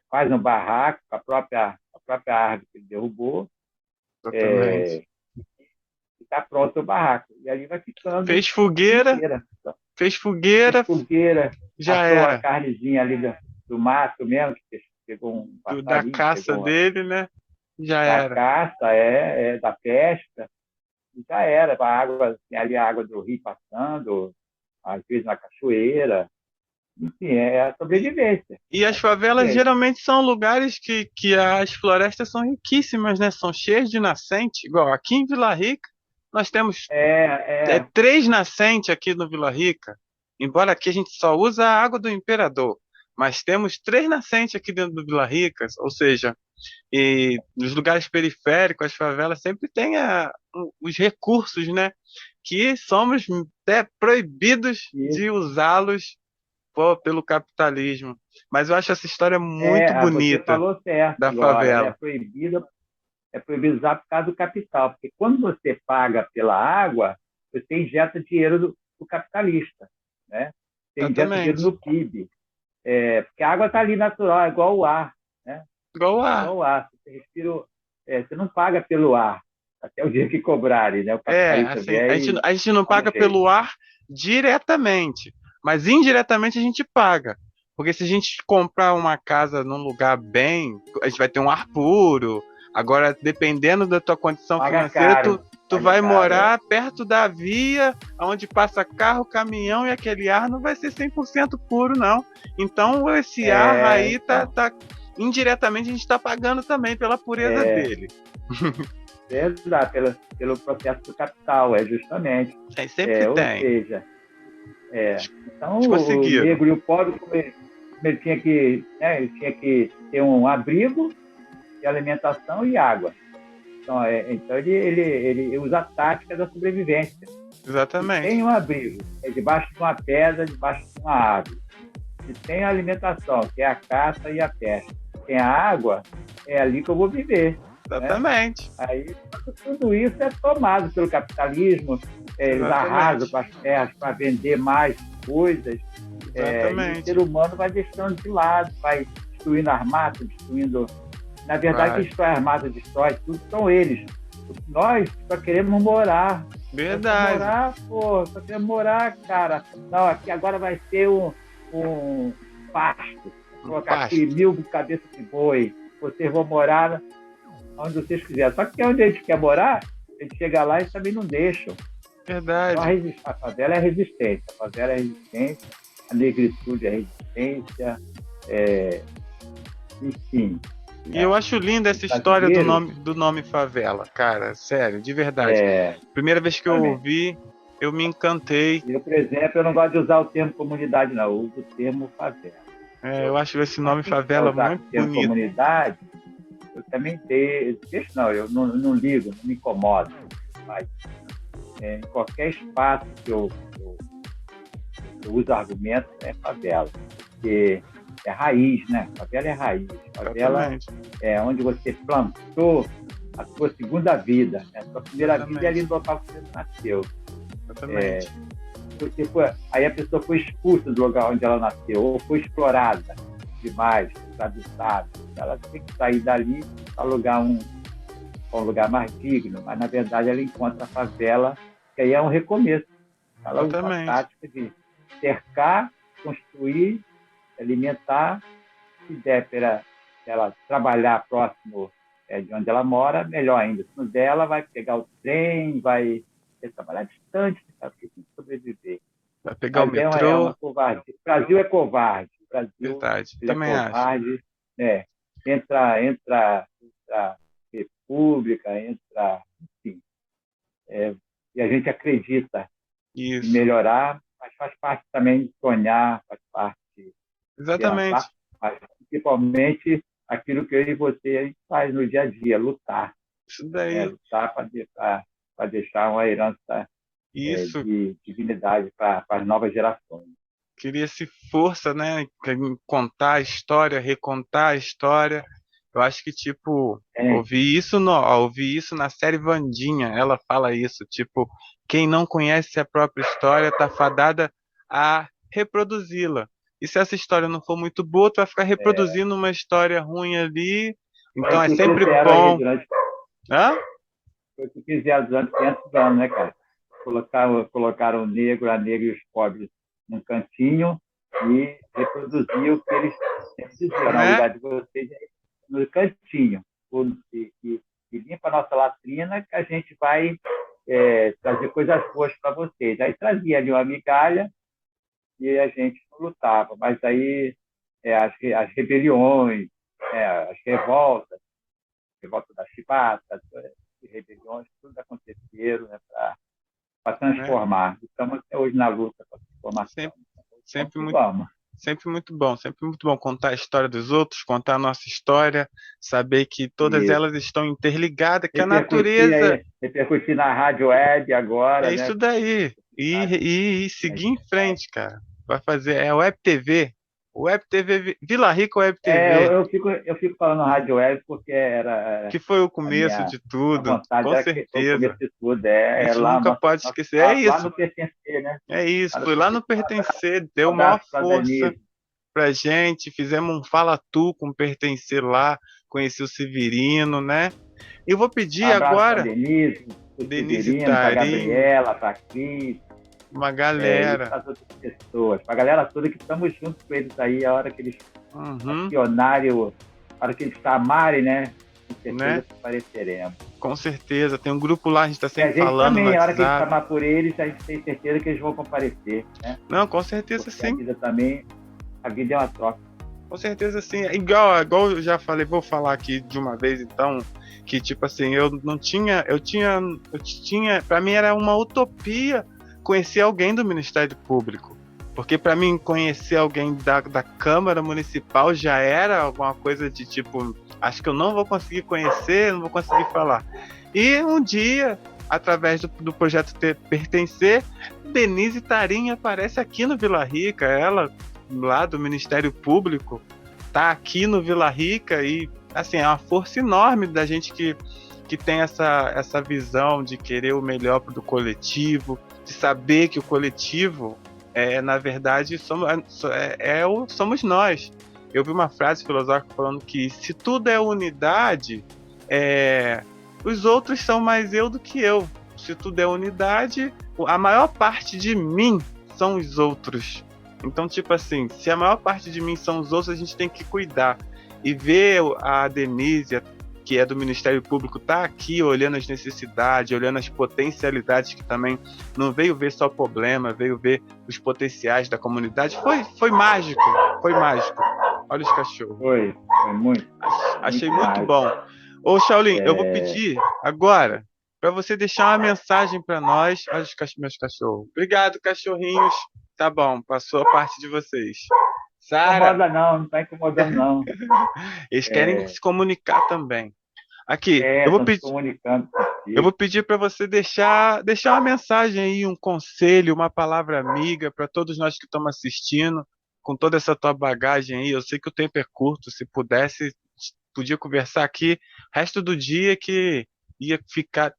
faz um barraco com a própria árvore que ele derrubou, tá pronto o barraco. E ali vai ficando Fez fogueira, inteira. fez fogueira, Fogueira, já assou a era. carnezinha ali do mato mesmo, que pegou um Da passarinho, caça pegou dele, né? Já da era. caça, da pesca, e já era. A água, tem ali a água do rio passando, às vezes na cachoeira. Enfim, é a sobrevivência. E as favelas geralmente são lugares que as florestas são riquíssimas, né? São cheias de nascente. Igual aqui em Vila Rica, nós temos É, 3 nascentes aqui no Vila Rica. Embora aqui a gente só usa a água do Imperador. Mas temos 3 nascentes aqui dentro do Vila Rica, ou seja, e nos lugares periféricos, as favelas sempre têm os recursos, né? Que somos até proibidos de usá-los pelo capitalismo. Mas eu acho essa história muito você bonita falou certo da agora. Ela favela. é proibido usar por causa do capital, porque quando você paga pela água, você injeta dinheiro do capitalista, né? Você injeta dinheiro Exatamente. no PIB. Porque a água está ali natural, é igual o ar, né? Igual o ar. Igual o ar. Você respira, você não paga pelo ar, até o dia que cobrarem, né? O capitalista Assim, vier a gente não dá um paga jeito. pelo ar diretamente, mas indiretamente a gente paga. Porque se a gente comprar uma casa num lugar bem, a gente vai ter um ar puro. Agora, dependendo da tua condição Paga financeira, caro. tu Paga vai caro, morar perto da via, onde passa carro, caminhão, e aquele ar não vai ser 100% puro, não. Então, esse ar aí então. indiretamente a gente está pagando também pela pureza dele. Exato, pelo processo do capital, justamente. Sempre Ou tem. seja, então o conseguiram. negro e o pobre, como ele tinha que, ele tinha que ter um abrigo, e alimentação e água. Então ele usa a tática da sobrevivência. Exatamente. Se tem um abrigo, debaixo de uma pedra, debaixo de uma árvore. Se tem a alimentação, que é a caça e a pesca. Se tem a água, é ali que eu vou viver. Exatamente. Né? Aí tudo isso é tomado pelo capitalismo, eles arrasam com as terras para vender mais coisas. E o ser humano vai deixando de lado, vai destruindo as matas, destruindo. Na verdade, quem destrói as matas, destrói tudo, são eles. Nós só queremos morar. Verdade. Só queremos morar, cara. Não, aqui agora vai ser um pasto. Vou colocar aqui 1000 cabeças de boi. Vocês vão morar onde vocês quiserem. Só que onde a gente quer morar, a gente chega lá e também não deixam. Verdade. Então, a favela é resistência. A favela é resistência. A negritude é resistência. Enfim. E eu acho linda essa história do nome favela, cara, sério, de verdade. Primeira vez que eu ouvi, eu me encantei. Eu, por exemplo, eu não gosto de usar o termo comunidade, não, eu uso o termo favela. Eu acho esse nome favela muito bonito. Comunidade, eu também eu não ligo, não me incomodo. Mas em qualquer espaço que eu uso argumento, é favela. Porque é raiz, né? Favela é raiz. Favela é onde você plantou a sua segunda vida. Né? A sua primeira vida é ali no local que você nasceu. Aí a pessoa foi expulsa do lugar onde ela nasceu, ou foi explorada demais, escravizada. Ela tem que sair dali para um lugar mais digno, mas na verdade ela encontra a favela, que aí é um recomeço. Ela usa a tática de cercar, construir, alimentar, se der para ela trabalhar próximo de onde ela mora, melhor ainda. Se não der, ela vai pegar o trem, vai trabalhar distante, sabe? Porque tem que sobreviver. Vai pegar o metrô. É uma covardia. O Brasil é covarde. O Brasil Verdade. Também é covarde. Entra república, enfim. E a gente acredita em melhorar, mas faz parte também de sonhar, faz parte Exatamente. Pensar, mas principalmente aquilo que eu e você faz no dia a dia, lutar. Isso daí. Lutar para deixar uma herança de dignidade para as novas gerações. Queria-se força, né? Contar a história, recontar a história. Eu acho que, ouvi isso na série Wandinha. Ela fala isso, quem não conhece a própria história está fadada a reproduzi-la. E se essa história não for muito boa, tu vai ficar reproduzindo uma história ruim ali. Então é sempre bom. Durante... Hã? foi o que fizeram durante 500 anos, né, cara? Colocaram o negro, a negra e os pobres num cantinho e reproduziam o que eles sempre diziam, na Né? lugar de vocês, é no cantinho. E limpa a nossa latrina que a gente vai trazer coisas boas para vocês. Aí trazia ali uma migalha e a gente não lutava. Mas aí as rebeliões, as revoltas, revolta da chibata, rebeliões, tudo aconteceram, né, para Né? transformar. Estamos até hoje na luta para transformação. Sempre, Vamos sempre que muito, vamos. sempre muito bom contar a história dos outros, contar a nossa história, saber que todas E elas estão interligadas, que a natureza repercutir na rádio web é agora, né? isso daí. E seguir em frente, cara. Vai fazer, é Web TV. Web TV, Vila Rica Web TV, eu fico falando rádio web porque era que foi o a começo minha de tudo, vontade, com era que foi o começo certeza. de tudo. A É gente lá, nunca pode esquecer. É lá isso, no pertencer, né? é isso. Lá no Foi lá no pertencer. Pertencer, Um deu maior abraço para a força Denise. pra gente. Fizemos um Fala Tu com Pertencer lá, conheci o Severino, né? Eu vou Um pedir abraço para a agora, Denise, para o Denise Severino, para a Tarim, Gabriela, para a Cris, uma e galera. para as outras pessoas, para a galera toda que estamos juntos com eles aí, a hora que eles Uhum, acionarem, a hora que eles chamarem, né? Com né? certeza compareceremos. Com certeza. Tem um grupo lá, a gente tá E a sempre gente falando no também, a hora que eles WhatsApp. chamar por eles, a gente tem certeza que eles vão comparecer, né? Não, com certeza Porque a sim. vida também, a vida é uma troca. Com certeza sim. É igual eu já falei, vou falar aqui de uma vez então, que tipo assim, eu não tinha, eu tinha, para mim era uma utopia conhecer alguém do Ministério Público. Porque para mim conhecer alguém da Câmara Municipal já era alguma coisa de tipo, acho que eu não vou conseguir conhecer, não vou conseguir falar. E um dia, através do projeto Pertencer, Denise Tarim aparece aqui no Vila Rica, ela lá do Ministério Público, tá aqui no Vila Rica e assim, é uma força enorme da gente que tem essa visão de querer o melhor do coletivo, de saber que o coletivo na verdade, somos nós. Eu vi uma frase filosófica falando que se tudo é unidade, os outros são mais eu do que eu. Se tudo é unidade, a maior parte de mim são os outros. Então, tipo assim, se a maior parte de mim são os outros, a gente tem que cuidar. E ver a Denise, que é do Ministério Público, tá aqui olhando as necessidades, olhando as potencialidades, que também não veio ver só problema, veio ver os potenciais da comunidade. Foi mágico, foi mágico. Olha os cachorros. Foi muito. Achei muito muito mágico. bom. Ô, Shaolin, eu vou pedir agora para você deixar uma mensagem para nós. Olha os meus cachorros. Obrigado, cachorrinhos. Tá bom, passou a parte de vocês. Sara, Incomoda não, não está incomodando não. eles querem se comunicar também. Aqui, Estão se comunicando eu vou contigo. pedir para você deixar uma mensagem aí, um conselho, uma palavra amiga para todos nós que estamos assistindo, com toda essa tua bagagem aí. Eu sei que o tempo é curto, se pudesse, podia conversar aqui o resto do dia que ia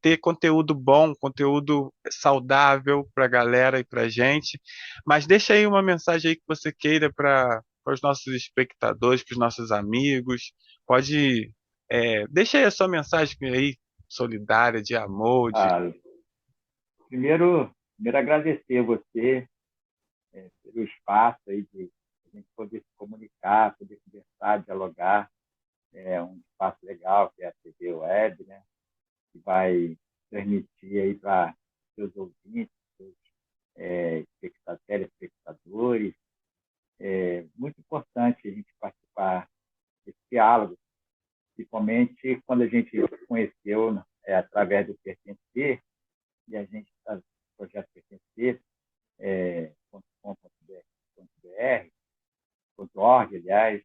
ter conteúdo bom, conteúdo saudável para a galera e para a gente. Mas deixa aí uma mensagem aí que você queira para os nossos espectadores, para os nossos amigos. Pode, deixa aí a sua mensagem aí, solidária, de amor, de... Ah, primeiro agradecer a você pelo espaço aí de a gente poder se comunicar, poder conversar, dialogar. É um espaço legal que é a TV Web, né? Que vai transmitir aí para seus ouvintes, seus telespectadores. É muito importante a gente participar desse diálogo, principalmente quando a gente conheceu através do Pertencer, e a gente está no projeto Pertencer, .com.br, aliás,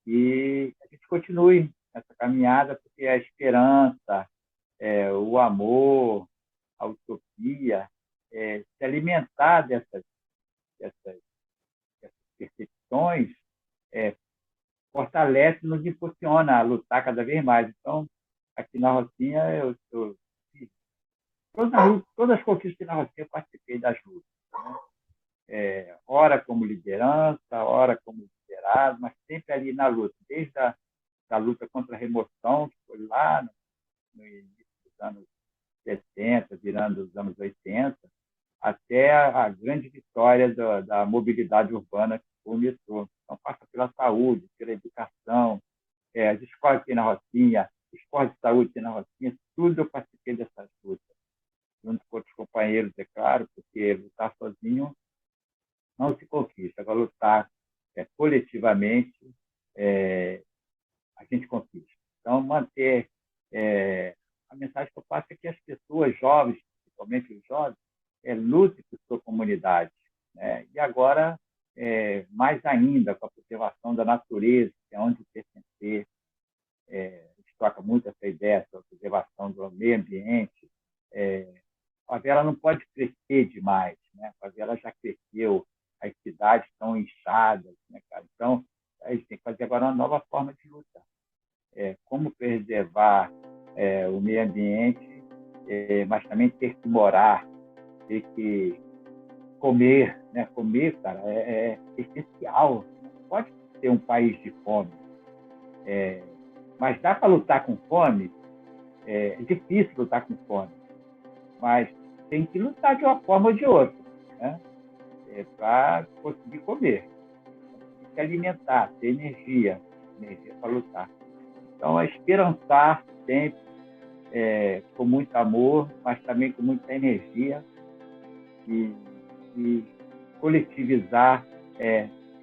e a gente continue essa caminhada, porque a esperança, o amor, a utopia, se alimentar dessas percepções, fortalece, nos impulsiona a lutar cada vez mais. Então, aqui na Rocinha, eu fiz todas as conquistas na Rocinha, eu participei das lutas, né? Ora como liderança, ora como liderado, mas sempre ali na luta, desde a luta contra a remoção, que foi lá no início dos anos 60, virando os anos 80, até a grande vitória da mobilidade urbana que foi o metrô. Então, passa pela saúde, pela educação, as escolas que tem na Rocinha, escolas de saúde que tem na Rocinha, tudo eu participei dessas lutas, junto com outros companheiros, é claro, porque lutar sozinho não se conquista. Agora, lutar coletivamente, a gente conquista. Então, manter a mensagem que eu passo é que as pessoas jovens, principalmente os jovens, lutem por sua comunidade, né? E agora, mais ainda, com a preservação da natureza, que é onde pertencer, a gente toca muito essa ideia da preservação do meio ambiente. A favela não pode crescer demais, né? A favela já cresceu, as cidades estão inchadas, né, cara? Então, a gente tem que fazer agora uma nova forma de luta. Como preservar o meio ambiente, mas também ter que morar, ter que comer, né? Comer, cara, é essencial. Não pode ter um país de fome. Mas dá para lutar com fome? É difícil lutar com fome, mas tem que lutar de uma forma ou de outra, né? Para conseguir comer, tem que alimentar, ter energia para lutar. Então, esperançar sempre, com muito amor, mas também com muita energia, e coletivizar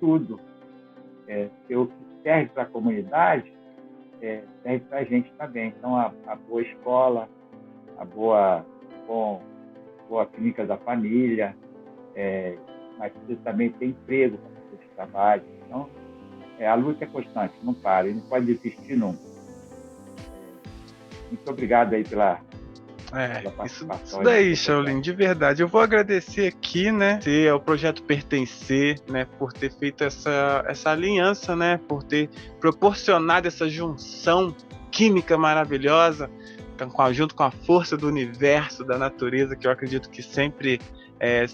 tudo. O que serve para a comunidade serve para a gente também. Então, a boa escola, a boa clínica da família, mas precisa também ter emprego para pessoas que trabalham. Então, a luta é constante, não para, e não pode desistir nunca. Muito obrigado aí pela participação. Isso daí, Shaolin, de verdade. Eu vou agradecer aqui, né, ao Projeto Pertencer, né, por ter feito essa aliança, né, por ter proporcionado essa junção química maravilhosa, junto com a força do universo, da natureza, que eu acredito que sempre é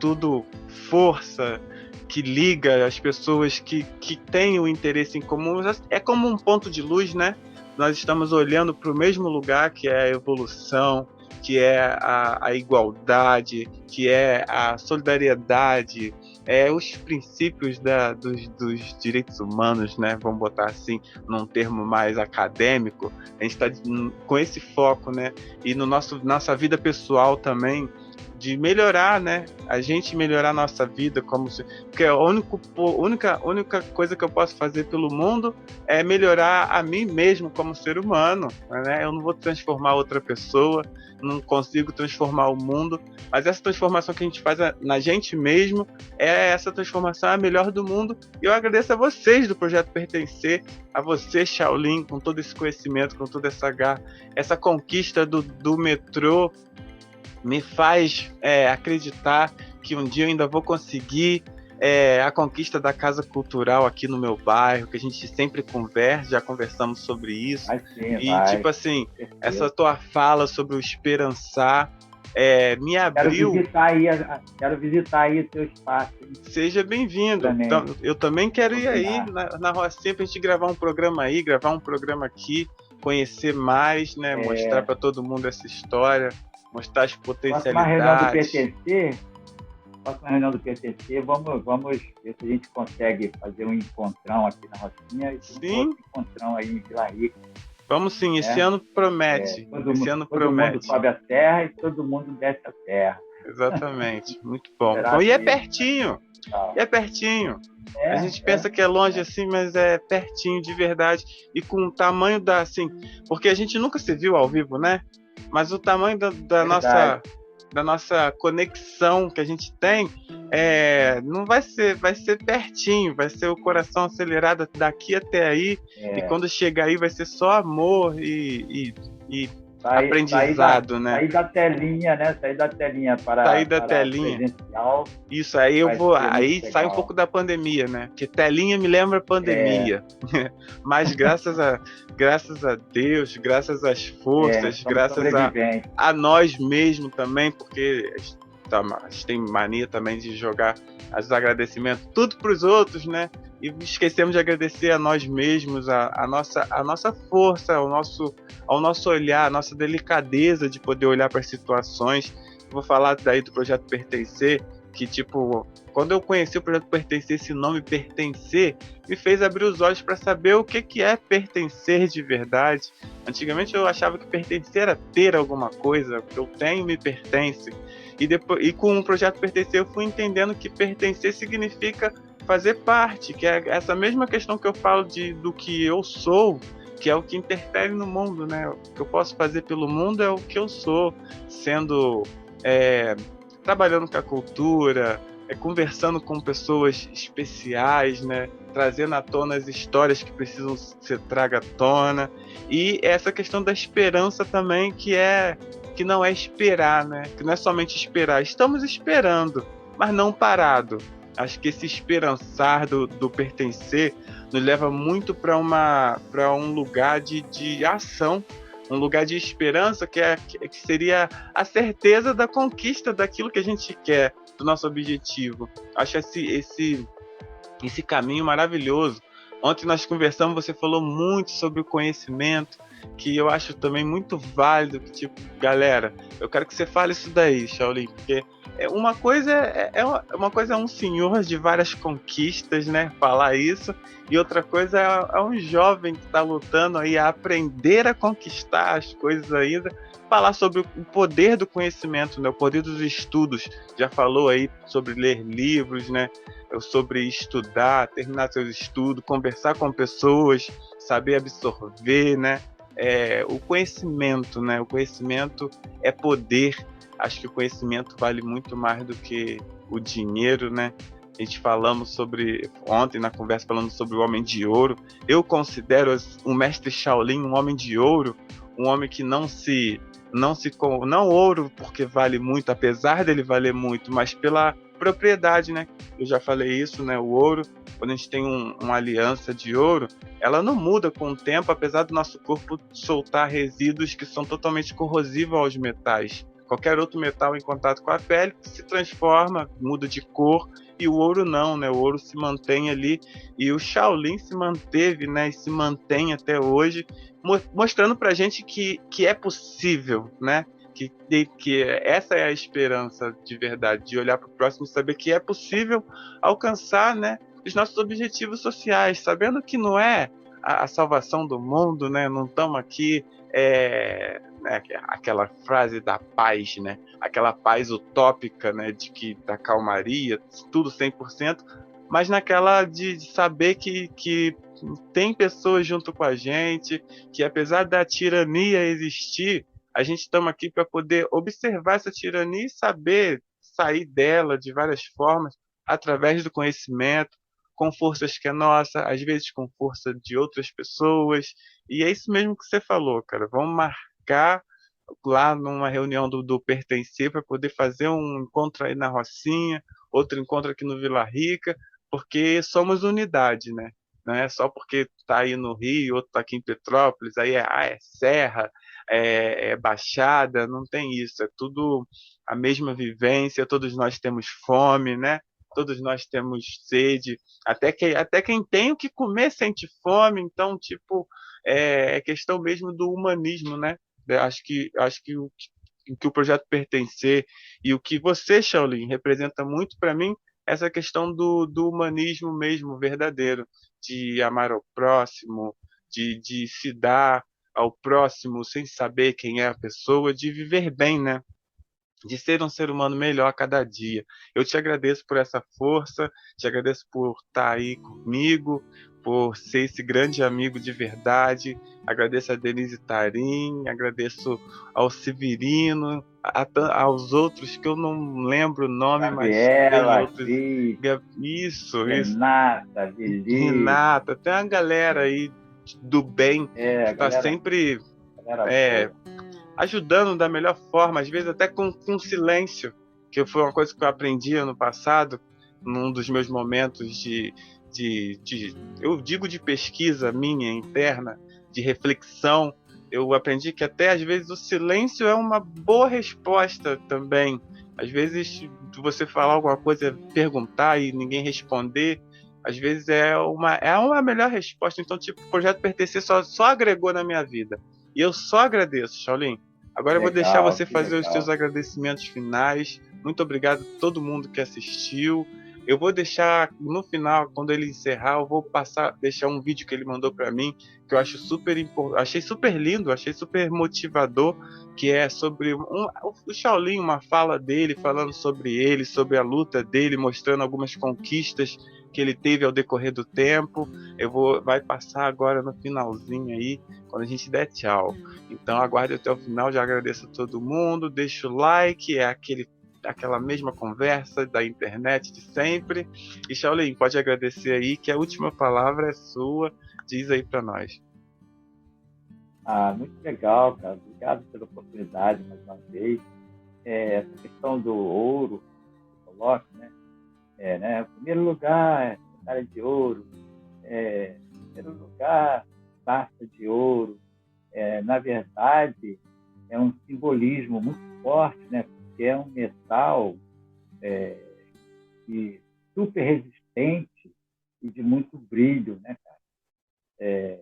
tudo força que liga as pessoas que têm o interesse em comum. É como um ponto de luz, né? Nós estamos olhando para o mesmo lugar, que é a evolução, que é a igualdade, que é a solidariedade, os princípios dos direitos humanos, né? Vamos botar assim, num termo mais acadêmico. A gente está com esse foco, né? E nossa vida pessoal também, de melhorar, né? A gente melhorar a nossa vida, porque a única coisa que eu posso fazer pelo mundo é melhorar a mim mesmo como ser humano, né? Eu não vou transformar outra pessoa, não consigo transformar o mundo, mas essa transformação que a gente faz na gente mesmo, essa transformação é a melhor do mundo. E eu agradeço a vocês do Projeto Pertencer, a você, Shaolin, com todo esse conhecimento, com toda essa conquista do metrô, me faz acreditar que um dia eu ainda vou conseguir a conquista da Casa Cultural aqui no meu bairro, que a gente sempre conversa, já conversamos sobre isso. Tipo assim, essa tua fala sobre o esperançar me abriu... Quero visitar aí o teu espaço. Seja bem-vindo. Então, eu também quero ir aí na Rocinha pra gente gravar um programa aí, gravar um programa aqui, conhecer mais, né? Mostrar para todo mundo essa história, mostrar as potencialidades. Próxima reunião do PTC, vamos ver se a gente consegue fazer um encontrão aqui na Rocinha e outro encontrão aí em Vila Rica. Vamos sim, esse ano promete. Todo mundo sobe a terra e todo mundo desce a terra. Exatamente, muito bom. E é pertinho. A gente pensa que é longe assim, mas é pertinho de verdade. E com o tamanho porque a gente nunca se viu ao vivo, né? Mas o tamanho da nossa conexão que a gente tem não vai ser pertinho, vai ser o coração acelerado daqui até aí, e quando chegar aí vai ser só amor e aprendizado, né? Sair da telinha, né? Sair da telinha. Presencial. Isso, aí aí sai um pouco da pandemia, né? Porque telinha me lembra pandemia. Mas graças a Deus, graças às forças, graças a nós mesmos também, porque a gente tem mania também de jogar os agradecimentos tudo para os outros, né? e esquecemos de agradecer a nós mesmos, a nossa força, ao nosso olhar, a nossa delicadeza de poder olhar para as situações. Vou falar daí do Projeto Pertencer, que tipo, quando eu conheci o Projeto Pertencer, esse nome Pertencer me fez abrir os olhos para saber o que é pertencer de verdade. Antigamente eu achava que pertencer era ter alguma coisa, o que eu tenho me pertence. E com o Projeto Pertencer eu fui entendendo que pertencer significa fazer parte, que é essa mesma questão que eu falo do que eu sou, que é o que interfere no mundo, né? O que eu posso fazer pelo mundo é o que eu sou, sendo trabalhando com a cultura, conversando com pessoas especiais, né? Trazendo à tona as histórias que precisam ser traga à tona, e essa questão da esperança também, que não é esperar, né? Que não é somente esperar, estamos esperando, mas não parado. Acho que esse esperançar do pertencer nos leva muito para um lugar de ação, um lugar de esperança, que seria a certeza da conquista daquilo que a gente quer, do nosso objetivo. Acho esse caminho maravilhoso. Ontem nós conversamos, você falou muito sobre o conhecimento, que eu acho também muito válido, que tipo, galera, eu quero que você fale isso daí, Shaolin, porque uma coisa é um senhor de várias conquistas, né, falar isso, e outra coisa é um jovem que está lutando aí a aprender a conquistar as coisas ainda, falar sobre o poder do conhecimento, né, o poder dos estudos. Já falou aí sobre ler livros, né, sobre estudar, terminar seus estudos, conversar com pessoas, saber absorver, né, o conhecimento, né, o conhecimento é poder. Acho que o conhecimento vale muito mais do que o dinheiro, né? A gente falamos ontem na conversa, falando sobre o Homem de Ouro. Eu considero o mestre Shaolin um homem de ouro, um homem que não ouro porque vale muito, apesar dele valer muito, mas pela propriedade, né? Eu já falei isso, né? O ouro, quando a gente tem uma aliança de ouro, ela não muda com o tempo, apesar do nosso corpo soltar resíduos que são totalmente corrosivos aos metais. Qualquer outro metal em contato com a pele se transforma, muda de cor, e o ouro não, né? O ouro se mantém ali, e o Shaolin se manteve, né? E se mantém até hoje, mostrando pra gente que é possível, né? Que essa é a esperança de verdade, de olhar para o próximo e saber que é possível alcançar, né, os nossos objetivos sociais, sabendo que não é a salvação do mundo, né? Não estamos aqui né, aquela frase da paz, né? Aquela paz utópica, né? Da calmaria, tudo 100%, mas naquela de saber que tem pessoas junto com a gente, que apesar da tirania existir, a gente estamos aqui para poder observar essa tirania e saber sair dela de várias formas, através do conhecimento, com forças que é nossa, às vezes com força de outras pessoas. E é isso mesmo que você falou, cara. Vamos marcar lá numa reunião do Pertencer para poder fazer um encontro aí na Rocinha, outro encontro aqui no Vila Rica, porque somos unidade, né? Não é só porque está aí no Rio, outro está aqui em Petrópolis, aí é Serra, é Baixada, não tem isso, é tudo a mesma vivência, todos nós temos fome, né? Todos nós temos sede, até quem tem o que comer sente fome, então, tipo, é questão mesmo do humanismo, né? Acho que o Projeto Pertencer e o que você, Shaolin, representa muito para mim, essa questão do humanismo mesmo, verdadeiro, de amar ao próximo, de se dar ao próximo sem saber quem é a pessoa, de viver bem, né? De ser um ser humano melhor a cada dia. Eu te agradeço por essa força, te agradeço por estar aí comigo, por ser esse grande amigo de verdade. Agradeço a Denise Tarim, agradeço ao Severino, aos outros que eu não lembro o nome, Gabriela, mas tem outros. Isso. Renata, Vivi. Renata, tem uma galera aí do bem que está sempre ajudando da melhor forma, às vezes até com silêncio, que foi uma coisa que eu aprendi ano passado, num dos meus momentos eu digo de pesquisa minha interna, de reflexão. Eu aprendi que até às vezes o silêncio é uma boa resposta também. Às vezes você falar alguma coisa, perguntar e ninguém responder, às vezes é uma melhor resposta. Então, tipo, o Projeto Pertencer só agregou na minha vida. E eu só agradeço, Shaolin. Agora eu vou deixar Legal, você que fazer os seus legal. agradecimentos finais. Muito obrigado a todo mundo que assistiu. Eu vou deixar no final, quando ele encerrar, eu vou deixar um vídeo que ele mandou para mim, que eu acho super importante, achei super lindo, achei super motivador, que é sobre o Shaolin, uma fala dele, falando sobre ele, sobre a luta dele, mostrando algumas conquistas que ele teve ao decorrer do tempo. Vai passar agora no finalzinho aí, quando a gente der tchau. Então aguarde até o final, já agradeço a todo mundo, deixa o like, aquela mesma conversa da internet de sempre. E Shaolin, pode agradecer aí, que a última palavra é sua, diz aí para nós. Muito legal, cara. Obrigado pela oportunidade mais uma vez. Essa questão do ouro, que você coloca, né? Em primeiro lugar, medalha de ouro. Em primeiro lugar, taça de ouro. Na verdade, é um simbolismo muito forte, né? Porque é um metal super resistente e de muito brilho, né, cara?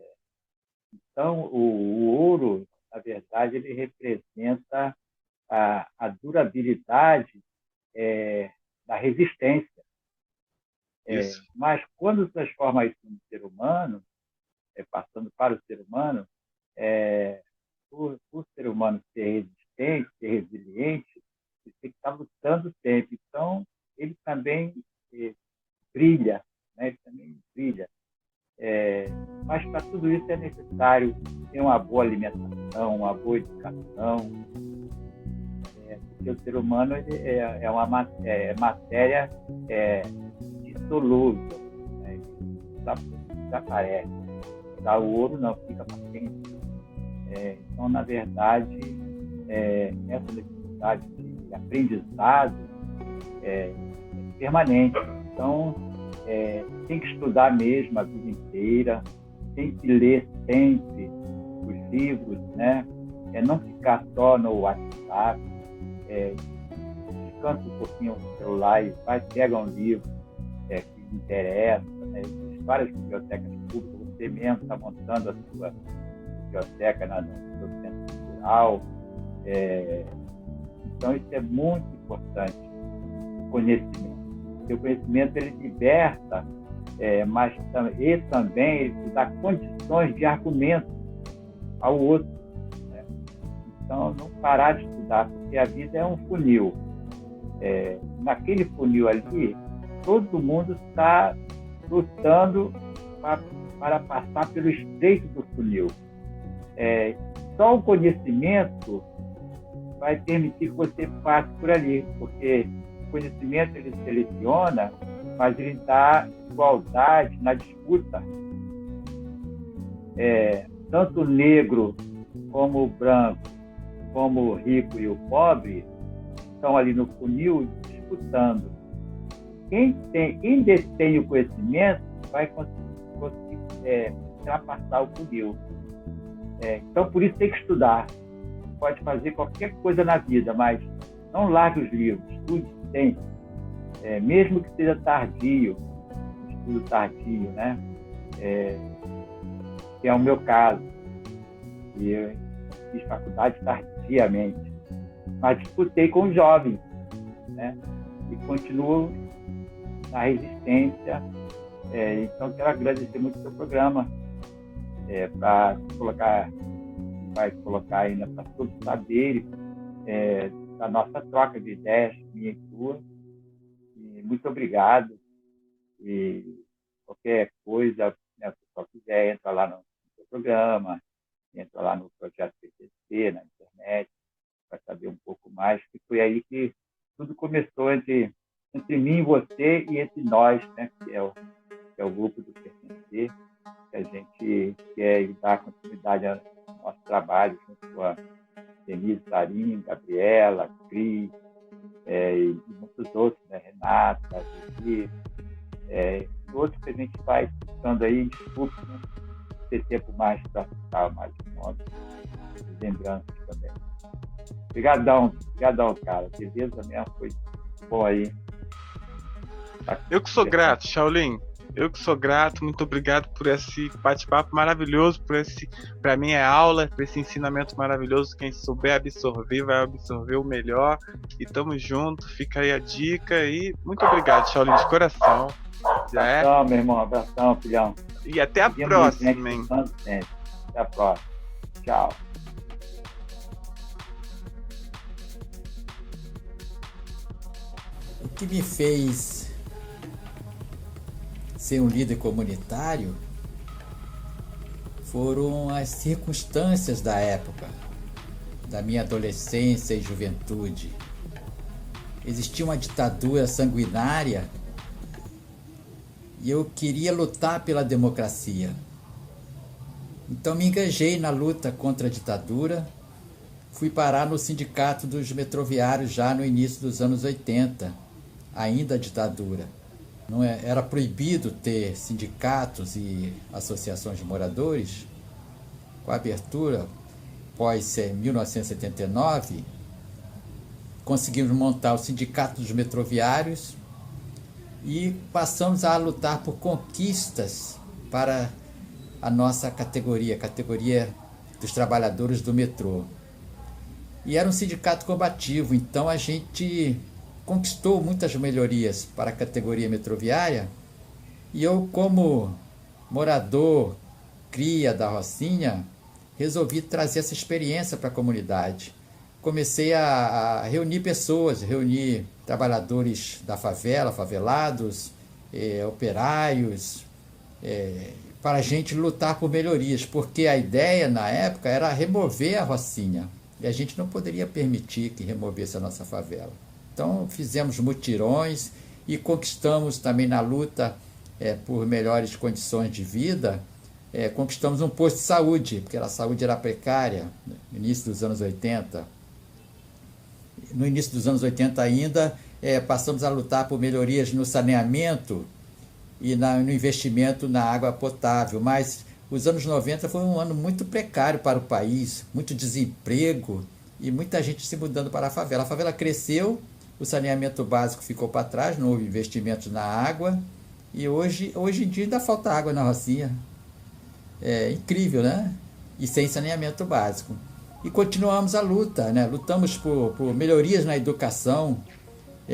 Então, o ouro, na verdade, ele representa a durabilidade da resistência. Mas quando transforma isso no ser humano, passando para o ser humano, o ser humano ser resistente, ser resiliente, ele tem que estar lutando sempre. Então, ele também brilha, né? Ele também brilha. Mas para tudo isso é necessário ter uma boa alimentação, uma boa educação, porque o ser humano é uma matéria dissolúvel, né? Desaparece. Já o ouro não, fica para sempre. Então, na verdade, essa necessidade de aprendizado é permanente. Então, tem que estudar mesmo a vida inteira, tem que ler sempre os livros, né? Não ficar só no WhatsApp, descansa um pouquinho no celular e pega um livro que lhe interessa, né? Tem várias bibliotecas públicas, você mesmo está montando a sua biblioteca no seu centro cultural. Então, isso é muito importante, o conhecimento. Porque o conhecimento, ele liberta, mas ele também ele dá condições de argumento ao outro, né? Então, não parar de estudar, porque a vida é um funil. Naquele funil ali, todo mundo está lutando para passar pelo estreito do funil. Só o conhecimento vai permitir que você passe por ali, porque o conhecimento ele seleciona, mas ele dá igualdade na disputa. Tanto o negro como o branco, como o rico e o pobre estão ali no funil disputando. Quem detém o conhecimento vai conseguir ultrapassar o funil. Então, por isso tem que estudar. Pode fazer qualquer coisa na vida, mas não largue os livros, estude sempre. Mesmo que seja tardio, estudo tardio, né? Que é o meu caso. E eu fiz faculdade tardiamente, mas disputei com os jovens, né? E continuo na resistência. Então, quero agradecer muito o seu programa, vai colocar ainda para todos saberem da nossa troca de ideias, minha e sua. E muito obrigado. E qualquer coisa, né, se você quiser, entra lá no seu programa, entra lá no Projeto PTC, na internet, para saber um pouco mais, que foi aí que tudo começou entre mim e você e entre nós, né, que é o grupo do PTC, que a gente quer dar continuidade ao nosso trabalho junto com a Denise Tarim, Gabriela, Cris, e muitos outros, né, Renata, Vivi, e outros que a gente vai ficando aí, desculpe, né, ter tempo mais para ficar mais de modo, lembranças também. Obrigadão, cara. Beleza mesmo, foi bom aí. Eu que sou grato, Shaolin. Eu que sou grato, muito obrigado por esse bate-papo maravilhoso, para mim é aula, por esse ensinamento maravilhoso. Quem souber absorver, vai absorver o melhor. E tamo junto, fica aí a dica e muito obrigado, Shaolin, de coração. Já é? Abração, meu irmão, abração, filhão. E até a próxima, hein? Até a próxima. Tchau. O que me fez ser um líder comunitário foram as circunstâncias da época, da minha adolescência e juventude. Existia uma ditadura sanguinária e eu queria lutar pela democracia. Então me engajei na luta contra a ditadura, fui parar no sindicato dos metroviários já no início dos anos 80, ainda a ditadura. Não era proibido ter sindicatos e associações de moradores. Com a abertura, pós 1979, conseguimos montar o Sindicato dos Metroviários e passamos a lutar por conquistas para a nossa categoria, a categoria dos trabalhadores do metrô. E era um sindicato combativo, então a gente conquistou muitas melhorias para a categoria metroviária e eu, como morador, cria da Rocinha, resolvi trazer essa experiência para a comunidade. Comecei a reunir pessoas, reunir trabalhadores da favela, favelados, operários, para a gente lutar por melhorias, porque a ideia na época era remover a Rocinha e a gente não poderia permitir que removesse a nossa favela. Então fizemos mutirões e conquistamos também na luta por melhores condições de vida, conquistamos um posto de saúde, porque a saúde era precária no início dos anos 80. No início dos anos 80 ainda, passamos a lutar por melhorias no saneamento e no investimento na água potável, mas os anos 90 foi um ano muito precário para o país, muito desemprego e muita gente se mudando para a favela. A favela cresceu, o saneamento básico ficou para trás, não houve investimentos na água e hoje em dia ainda falta água na Rocinha. É incrível, né? E sem saneamento básico. E continuamos a luta, né? Lutamos por melhorias na educação,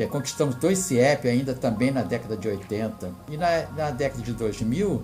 conquistamos 2 CIEP ainda também na década de 80. E na década de 2000,